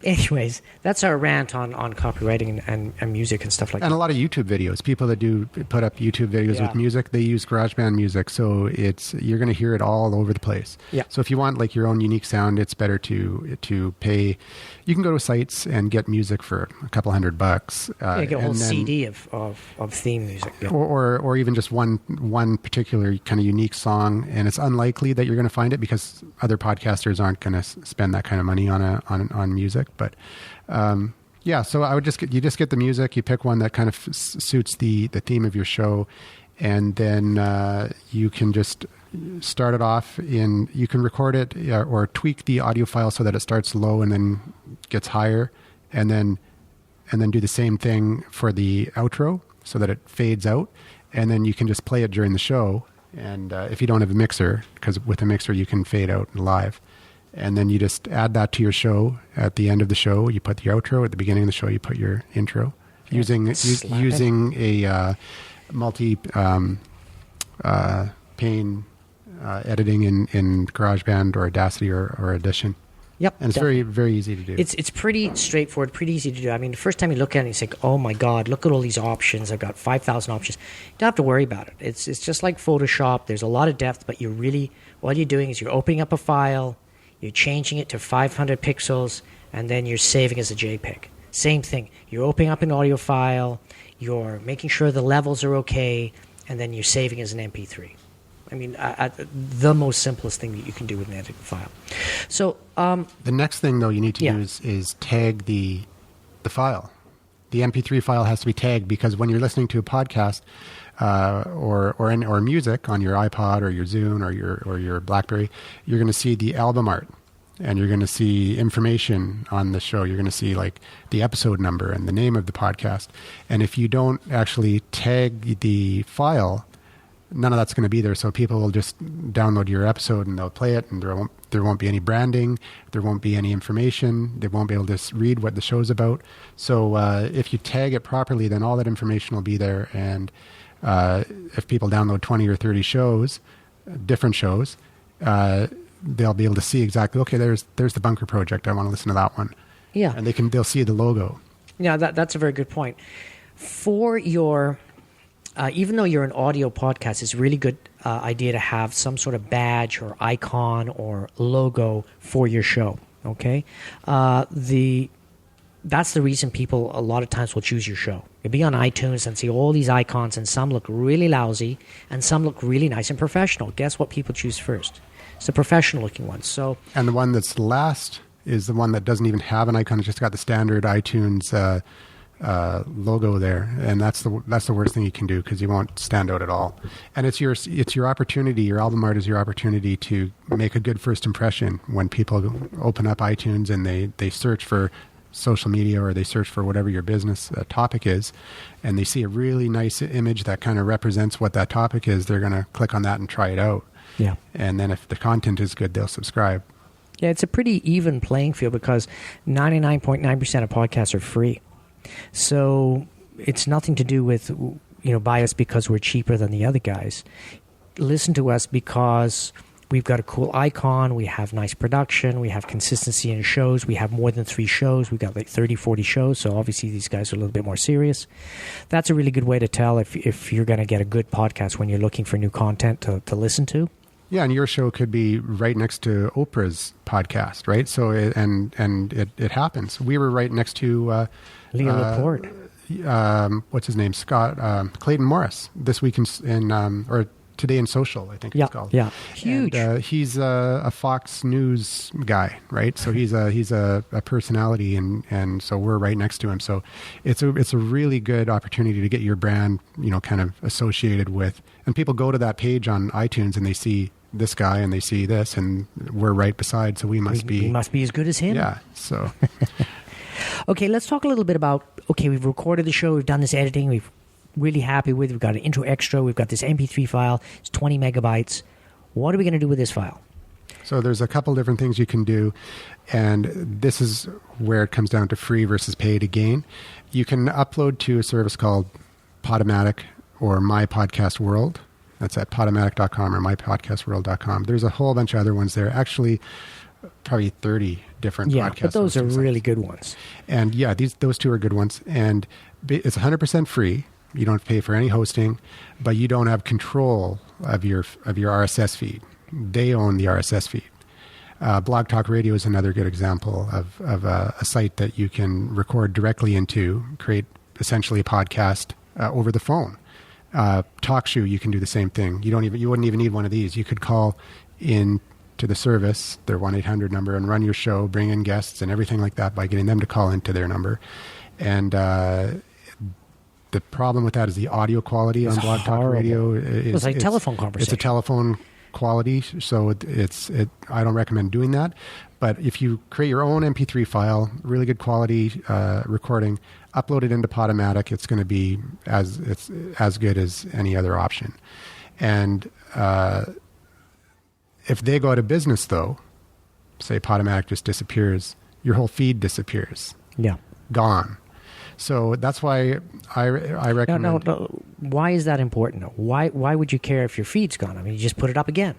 anyways, that's our rant on copywriting and music and stuff like And that. a lot of YouTube videos. People that do put up YouTube videos Yeah. with music, they use GarageBand music, so you're going to hear it all over the place. Yeah. So if you want like your own unique sound, it's better to pay. You can go to sites and get music for a couple $100. You get a whole and then- CD of theme music. Yeah. or even just one particular kind of unique song, and it's unlikely that you're going to find it because other podcasters aren't going to spend that kind of money on music. But yeah, so I would just get the music. You pick one that kind of suits the theme of your show, and then you can just start it off in. You can record it or tweak the audio file so that it starts low and then gets higher, and then do the same thing for the outro so that it fades out, and then you can just play it during the show. And if you don't have a mixer, because with a mixer you can fade out live, and then you just add that to your show. At the end of the show, you put the outro. At the beginning of the show, you put your intro, using a multi pane editing in GarageBand or Audacity or Audition. Yep. And it's very, very easy to do. It's pretty straightforward, pretty easy to do. I mean, the first time you look at it, you think, "Oh my God, look at all these options! I've got 5,000 options." You don't have to worry about it. It's just like Photoshop. There's a lot of depth, but all you're doing is you're opening up a file, you're changing it to 500 pixels, and then you're saving as a JPEG. Same thing. You're opening up an audio file, you're making sure the levels are okay, and then you're saving as an MP3. I mean, the most simplest thing that you can do with an editing file. So the next thing, though, you need to Yeah. do is tag the file. The MP3 file has to be tagged, because when you're listening to a podcast or music on your iPod or your Zune or your BlackBerry, you're going to see the album art, and you're going to see information on the show. You're going to see like the episode number and the name of the podcast. And if you don't actually tag the file, none of that's going to be there. So people will just download your episode and they'll play it, and there won't be any branding, there won't be any information, they won't be able to read what the show's about. So if you tag it properly, then all that information will be there. And if people download 20 or 30 shows, different shows, they'll be able to see exactly, okay, there's the Bunker Project, I want to listen to that one. yeah. And they'll see the logo. Yeah, that's a very good point. For your, even though you're an audio podcast, it's a really good idea to have some sort of badge or icon or logo for your show. Okay, that's the reason people a lot of times will choose your show. You'll be on iTunes and see all these icons, and some look really lousy, and some look really nice and professional. Guess what people choose first? It's the professional-looking one. So. And the one that's last is the one that doesn't even have an icon. It's just got the standard iTunes logo there, and that's the worst thing you can do, because you won't stand out at all. And it's your opportunity. Your album art is your opportunity to make a good first impression when people open up iTunes and they search for social media, or they search for whatever your business topic is, and they see a really nice image that kind of represents what that topic is. They're going to click on that and try it out. Yeah. And then if the content is good, they'll subscribe. Yeah, it's a pretty even playing field, because 99.9% of podcasts are free. So it's nothing to do with, buy us because we're cheaper than the other guys. Listen to us because we've got a cool icon, we have nice production, we have consistency in shows, we have more than 3 shows, we've got like 30, 40 shows, so obviously these guys are a little bit more serious. That's a really good way to tell if you're going to get a good podcast when you're looking for new content to listen to. Yeah, and your show could be right next to Oprah's podcast, right? So it happens. We were right next to Leo Laporte. What's his name? Scott Clayton Morris. This week or Today in Social, I think it's called. Yeah, huge. And, he's a Fox News guy, right? So he's a personality, and so we're right next to him. So it's a really good opportunity to get your brand, kind of associated with. And people go to that page on iTunes and they see this guy and they see this, and we're right beside. So we must be as good as him. Yeah. So okay, let's talk a little bit about. Okay, we've recorded the show. We've done this editing. We've really happy with. We've got an intro extra. We've got this MP3 file. It's 20 megabytes. What are we going to do with this file? So there's a couple different things you can do, and this is where it comes down to free versus paid again. You can upload to a service called Podomatic or My Podcast World. That's at podomatic.com or mypodcastworld.com. There's a whole bunch of other ones there. Actually, probably 30 different podcasts. But those are hosting really sites. good ones. And yeah, those two are good ones. And it's 100% free. You don't have to pay for any hosting, but you don't have control of your RSS feed. They own the RSS feed. Blog Talk Radio is another good example of a site that you can record directly into, create essentially a podcast over the phone. TalkShoe, you can do the same thing. You wouldn't even need one of these. You could call in to the service, their 1-800 number, and run your show, bring in guests and everything like that by getting them to call into their number. And the problem with that is the audio quality on Blog Talk Radio. It's like telephone conversation. It's a telephone quality, so I don't recommend doing that. But if you create your own MP3 file, really good quality recording, upload it into Podomatic, it's going to be as good as any other option. And if they go out of business, though, say Podomatic just disappears, your whole feed disappears. Yeah. Gone. So that's why I recommend... No. Why is that important? Why would you care if your feed's gone? I mean, you just put it up again,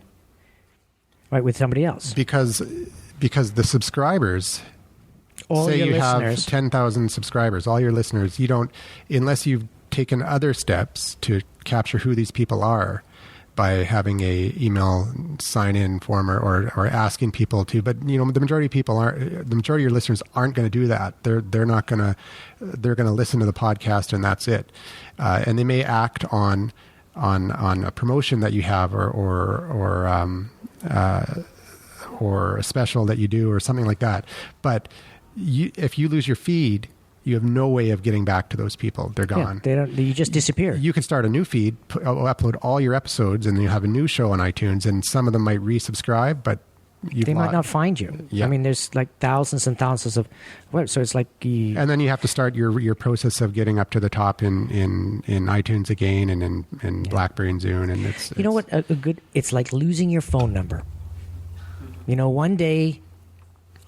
right, with somebody else. Because the subscribers... All say your you listeners. have 10,000 subscribers, all your listeners, you don't... Unless you've taken other steps to capture who these people are by having a email sign-in form or asking people to, but the majority of your listeners aren't going to do that. They're not going to. They're going to listen to the podcast and that's it. And they may act on a promotion that you have or a special that you do or something like that. But if you lose your feed, you have no way of getting back to those people. They're gone. Yeah, you just disappear. You can start a new feed, upload all your episodes, and you have a new show on iTunes, and some of them might resubscribe, but they might not find you. Yeah. I mean, there's like thousands and thousands of... So it's like... And then you have to start your process of getting up to the top in iTunes again and in BlackBerry and Zune. And it's you know what? It's like losing your phone number. One day...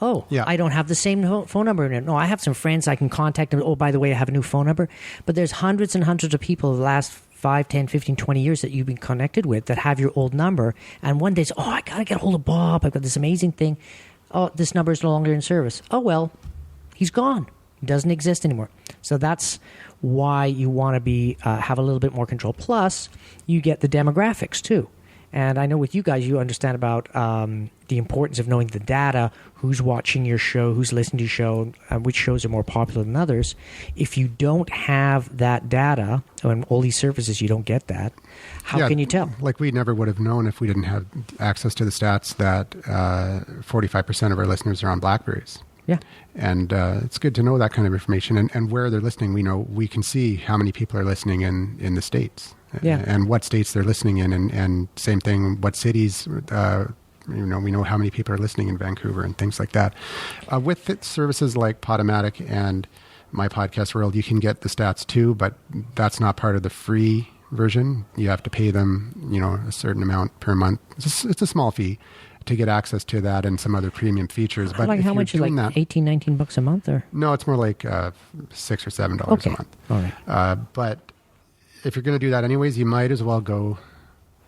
Oh, yeah. I don't have the same phone number. No, I have some friends I can contact them. Oh, by the way, I have a new phone number. But there's hundreds and hundreds of people the last 5, 10, 15, 20 years that you've been connected with that have your old number. And one day, I got to get a hold of Bob. I've got this amazing thing. Oh, this number is no longer in service. Oh, well, he's gone. He doesn't exist anymore. So that's why you want to have a little bit more control. Plus, you get the demographics, too. And I know with you guys, you understand about the importance of knowing the data, who's watching your show, who's listening to your show, which shows are more popular than others. If you don't have that data, and all these services, you don't get that, how can you tell? Like we never would have known if we didn't have access to the stats that 45% of our listeners are on BlackBerries. Yeah. And it's good to know that kind of information. And where they're listening, we can see how many people are listening in the States. Yeah. And what states they're listening in, and same thing, what cities. We know how many people are listening in Vancouver and things like that. With services like Podomatic and My Podcast World, you can get the stats too, but that's not part of the free version. You have to pay them, a certain amount per month. It's a small fee to get access to that and some other premium features. But like if how you're much is doing like that, $18-19 a month, or no, it's more like $6 or $7 okay. a month. All right. But if you're going to do that anyways, you might as well go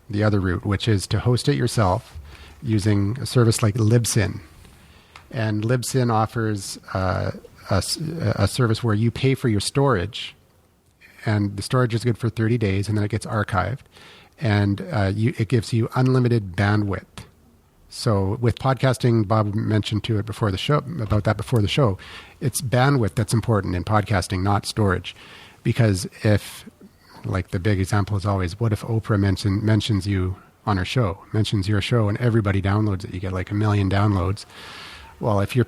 the other route, which is to host it yourself using a service like Libsyn. And Libsyn offers a service where you pay for your storage, and the storage is good for 30 days, and then it gets archived. And it gives you unlimited bandwidth. So with podcasting, Bob mentioned before the show, it's bandwidth that's important in podcasting, not storage. Because if, like the big example is always, what if Oprah mentions you on her show, mentions your show, and everybody downloads it? You get like 1 million downloads. Well, if you're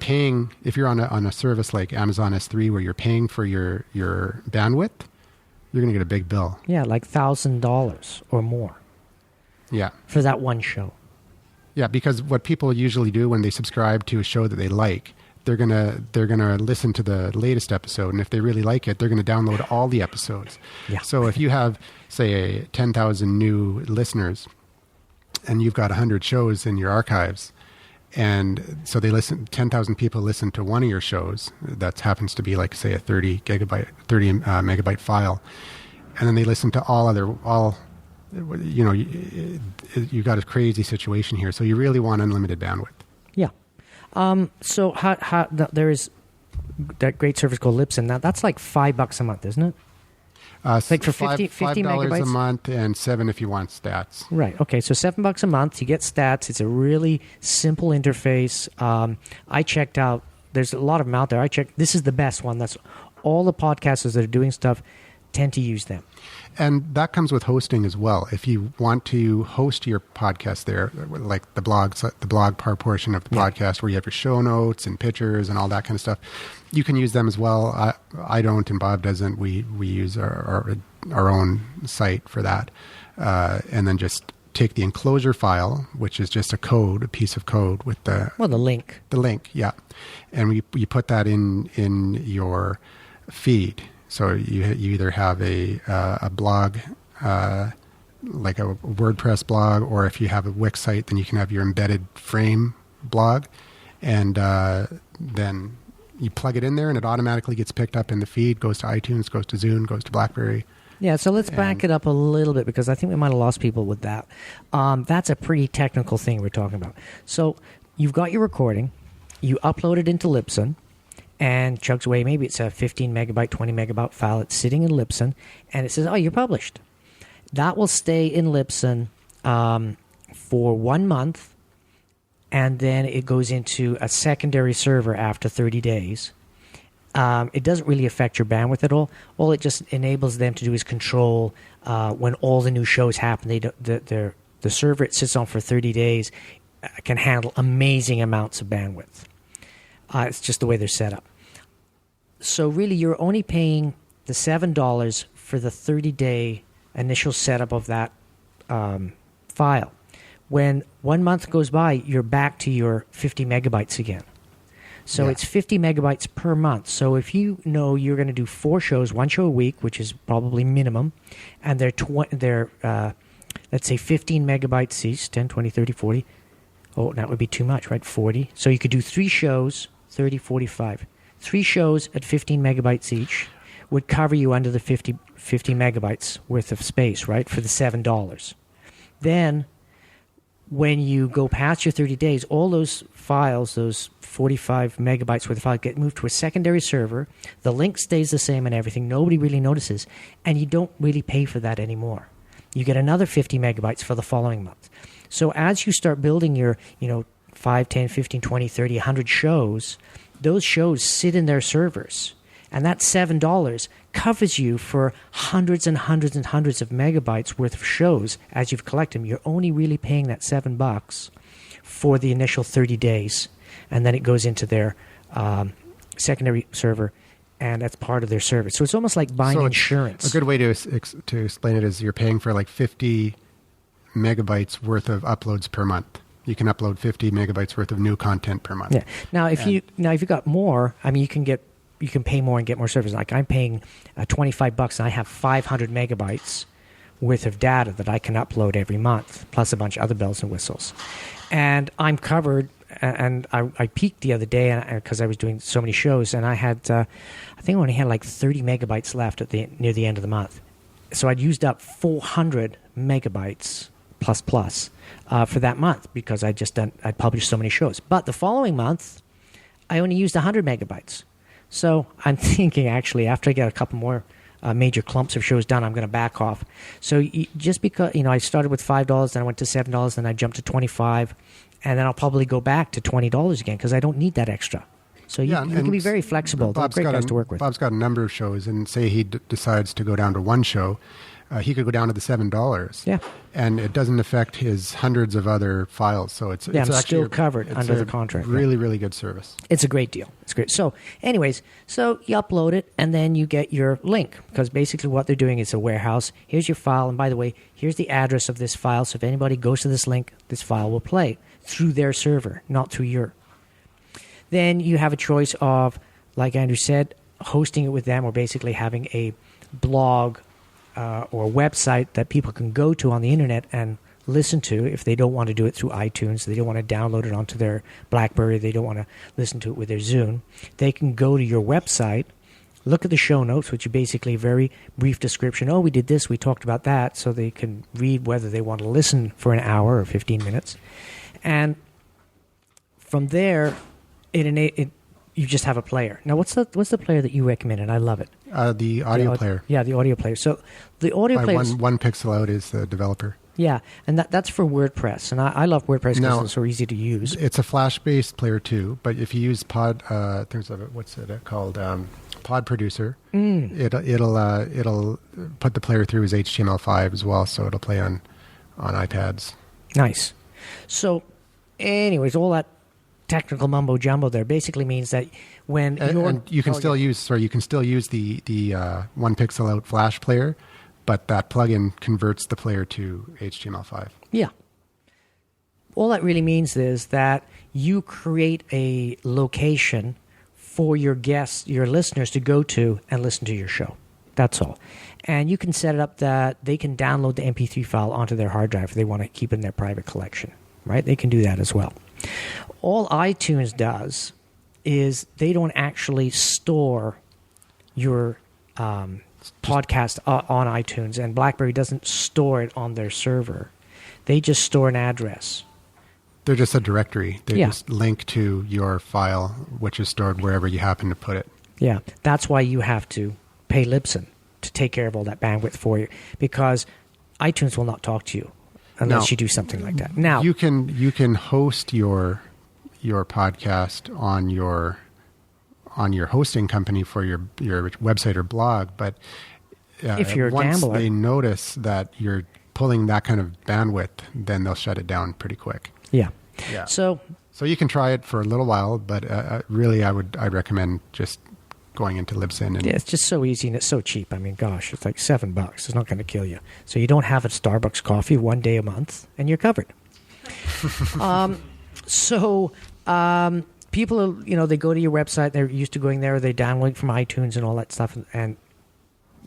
on a service like Amazon S3 where you're paying for your bandwidth, you're going to get a big bill. Yeah, like $1,000 or more. Yeah. For that one show. Yeah, because what people usually do when they subscribe to a show that they like, they're gonna listen to the latest episode, and if they really like it, they're gonna download all the episodes. Yeah. So if you have, say, 10,000 new listeners, and you've got 100 shows in your archives, And so 10,000 people listen to one of your shows that happens to be like, say, a 30 megabyte file. And then they listen to you got a crazy situation here. So you really want unlimited bandwidth. Yeah. So there is that great service called Libsyn. Now that's like $5 a month, isn't it? Like for 50 $5 megabytes a month and $7 if you want stats. Right. Okay. So $7 a month, you get stats. It's a really simple interface. I checked out. There's a lot of them out there. I checked. This is the best one. That's all the podcasters that are doing stuff tend to use them. And that comes with hosting as well. If you want to host your podcast there, like the blog part portion of the podcast where you have your show notes and pictures and all that kind of stuff, you can use them as well. I don't, and Bob doesn't. We use our own site for that, and then just take the enclosure file, which is just a piece of code with the link. The link, yeah, and you put that in your feed. So you either have a blog, like a WordPress blog, or if you have a Wix site, then you can have your embedded frame blog, and then you plug it in there, and it automatically gets picked up in the feed, goes to iTunes, goes to Zune, goes to BlackBerry. Yeah, so let's back it up a little bit because I think we might have lost people with that. That's a pretty technical thing we're talking about. So you've got your recording, you upload it into Libsyn, and chugs away. Maybe it's a 15 megabyte, 20 megabyte file. It's sitting in Libsyn, and it says, "Oh, you're published." That will stay in Libsyn for 1 month, and then it goes into a secondary server after 30 days. It doesn't really affect your bandwidth at all. All it just enables them to do is control when all the new shows happen. The server it sits on for 30 days can handle amazing amounts of bandwidth. It's just the way they're set up. So really, you're only paying the $7 for the 30-day initial setup of that file. When 1 month goes by, you're back to your 50 megabytes again. So it's 50 megabytes per month. So if you know you're going to do 4 shows, 1 show a week, which is probably minimum, and they're let's say 15 megabytes each, 10, 20, 30, 40. Oh, that would be too much, right? 40. So you could do 3 shows, 30, 45. 3 shows at 15 megabytes each would cover you under the 50 megabytes worth of space, right, for the $7. Then when you go past your 30 days, all those files, those 45 megabytes worth of files, get moved to a secondary server. The link stays the same and everything. Nobody really notices. And you don't really pay for that anymore. You get another 50 megabytes for the following month. So as you start building your, 5, 10, 15, 20, 30, 100 shows, those shows sit in their servers. And that $7 covers you for hundreds and hundreds and hundreds of megabytes worth of shows as you've collected them. You're only really paying that $7 for the initial 30 days. And then it goes into their secondary server, and that's part of their service. So it's almost like buying insurance. A good way to explain it is you're paying for like 50 megabytes worth of uploads per month. You can upload 50 megabytes worth of new content per month. Yeah. Now, if you got more, I mean, you can pay more and get more service. Like I'm paying $25, and I have 500 megabytes worth of data that I can upload every month, plus a bunch of other bells and whistles. And I'm covered. And I peaked the other day because I was doing so many shows, and I had, I think I only had like 30 megabytes left near the end of the month. So I'd used up 400 megabytes plus for that month because I'd published so many shows. But the following month, I only used 100 megabytes. So I'm thinking actually after I get a couple more major clumps of shows done, I'm going to back off. So just because, I started with $5, then I went to $7, then I jumped to $25, and then I'll probably go back to $20 again because I don't need that extra. So you can be very flexible. They're great guys to work with. Bob's got a number of shows, and say he decides to go down to one show, he could go down to the $7. Yeah. And it doesn't affect his hundreds of other files. So it's I'm actually still covered under the contract. Really, really good service. It's a great deal. It's great. So anyways, so you upload it, and then you get your link because basically what they're doing is a warehouse. Here's your file, and by the way, here's the address of this file. So if anybody goes to this link, this file will play through their server, not through your. Then you have a choice of, like Andrew said, hosting it with them or basically having a blog or a website that people can go to on the internet and listen to, if they don't want to do it through iTunes, they don't want to download it onto their BlackBerry, they don't want to listen to it with their Zune, they can go to your website, look at the show notes, which are basically a very brief description. Oh, we did this, we talked about that, so they can read whether they want to listen for an hour or 15 minutes. And from there, you just have a player. Now, what's the player that you recommended? I love it. The audio player. Yeah, the audio player. So the audio player. One Pixel Out is the developer. Yeah, and that's for WordPress, and I love WordPress because it's so easy to use. It's a Flash-based player too, but if you use Pod, what's it called? Pod Producer. It'll put the player through as HTML5 as well, so it'll play on iPads. Nice. So, anyways, all that technical mumbo jumbo there basically means that when you can still use the One Pixel Out Flash player, but that plugin converts the player to HTML5. Yeah. All that really means is that you create a location for your guests, your listeners to go to and listen to your show. That's all. And you can set it up that they can download the MP3 file onto their hard drive if they want to keep it in their private collection, right? They can do that as well. All iTunes does is they don't actually store your podcast on iTunes, and BlackBerry doesn't store it on their server. They just store an address. They're just a directory. They just link to your file, which is stored wherever you happen to put it. Yeah, that's why you have to pay Libsyn to take care of all that bandwidth for you, because iTunes will not talk to you unless you do something like that. Now you can host your podcast on your hosting company for your website or blog, but if you're a once gambler, they notice that you're pulling that kind of bandwidth, then they'll shut it down pretty quick. Yeah. So you can try it for a little while, but really, I'd recommend just going into Libsyn. And it's just so easy and it's so cheap. I mean, gosh, it's like $7. It's not going to kill you. So you don't have a Starbucks coffee one day a month, and you're covered. People, they go to your website. They're used to going there. They download from iTunes and all that stuff. And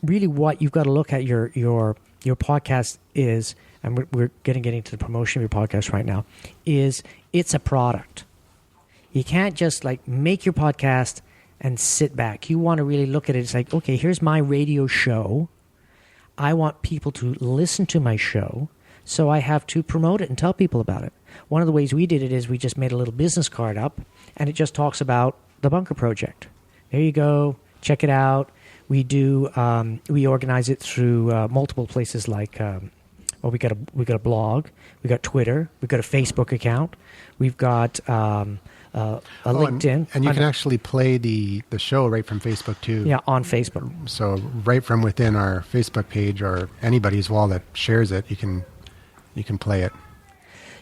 really, what you've got to look at your podcast is, and we're getting into the promotion of your podcast right now, is it's a product. You can't just make your podcast and sit back. You want to really look at it. It's like, okay, here's my radio show. I want people to listen to my show, so I have to promote it and tell people about it. One of the ways we did it is we just made a little business card up, and it just talks about the Bunker Project. There you go. Check it out. We do. We organize it through multiple places like. We got a blog. We got Twitter. We got a Facebook account. We've got a LinkedIn. And you can actually play the show right from Facebook too. Yeah, on Facebook. So right from within our Facebook page or anybody's wall that shares it, you can play it.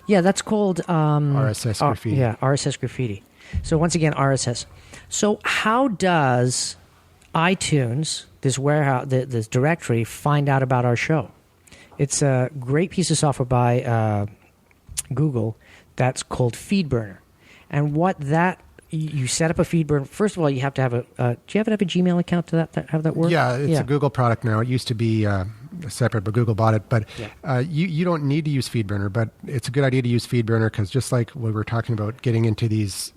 Yeah, that's called RSS Graffiti. RSS Graffiti. So once again, RSS. So how does iTunes, this warehouse, this directory, find out about our show? It's a great piece of software by Google that's called FeedBurner. And you set up a FeedBurner. First of all, you have to have do you have to have a Gmail account to have that work? Yeah, it's a Google product now. It used to be separate, but Google bought it. But you don't need to use FeedBurner, but it's a good idea to use FeedBurner because just like we were talking about getting into these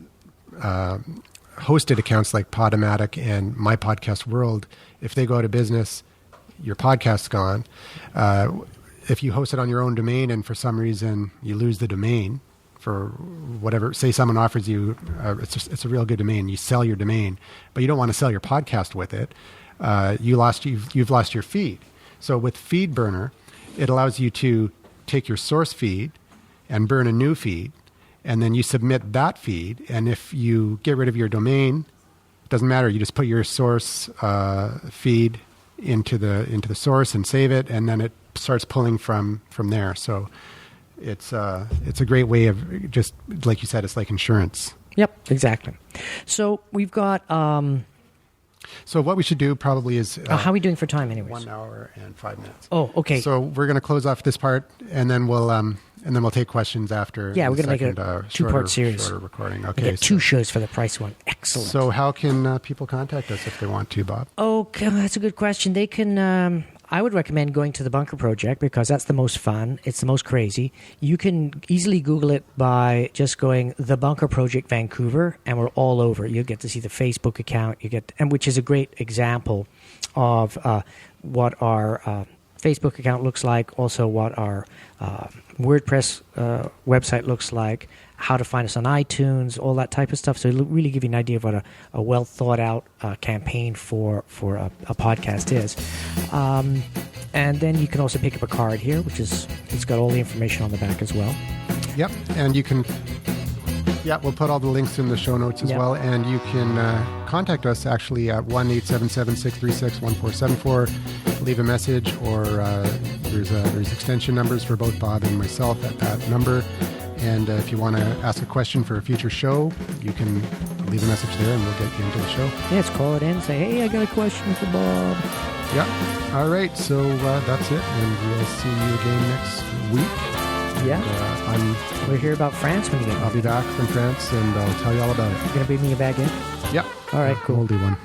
hosted accounts like Podomatic and My Podcast World, if they go out of business, your podcast's gone. If you host it on your own domain and for some reason you lose the domain for whatever, say someone offers you, it's a real good domain, you sell your domain, but you don't want to sell your podcast with it, you've lost your feed. So with FeedBurner, it allows you to take your source feed and burn a new feed, and then you submit that feed, and if you get rid of your domain, it doesn't matter, you just put your source feed into the source and save it, and then it starts pulling from there. So it's a great way of, just like you said, it's like insurance. Yep, exactly. So we've got. So what we should do probably is. How are we doing for time, anyways? 1 hour and 5 minutes. Oh, okay. So we're going to close off this part, and then we'll take questions after. Yeah, we're going to make it a two-part series. Shorter recording. Okay. We get two shows for the price of one. Excellent. So how can people contact us if they want to, Bob? Okay, that's a good question. They can. I would recommend going to the Bunker Project because that's the most fun. It's the most crazy. You can easily Google it by just going The Bunker Project Vancouver, and we're all over. You'll get to see the Facebook account. Which is a great example of what our Facebook account looks like, also what our WordPress website looks like, how to find us on iTunes, all that type of stuff. So it'll really give you an idea of what a well thought out campaign for a podcast is. And then you can also pick up a card here, it's got all the information on the back as well. Yep, and you can. Yeah, we'll put all the links in the show notes as well, and you can contact us actually at 1-877-636-1474. Leave a message, or there's extension numbers for both Bob and myself at that number. And if you want to ask a question for a future show, you can leave a message there, and we'll get you into the show. Yeah, just call it in, say, hey, I got a question for Bob. Yeah. All right, so that's it, and we'll see you again next week. Yeah. And, we'll hear about France when you get I'll be back from France, and I'll tell you all about it. You're going to bring me a bag in? Yeah. All right, cool. We'll do one.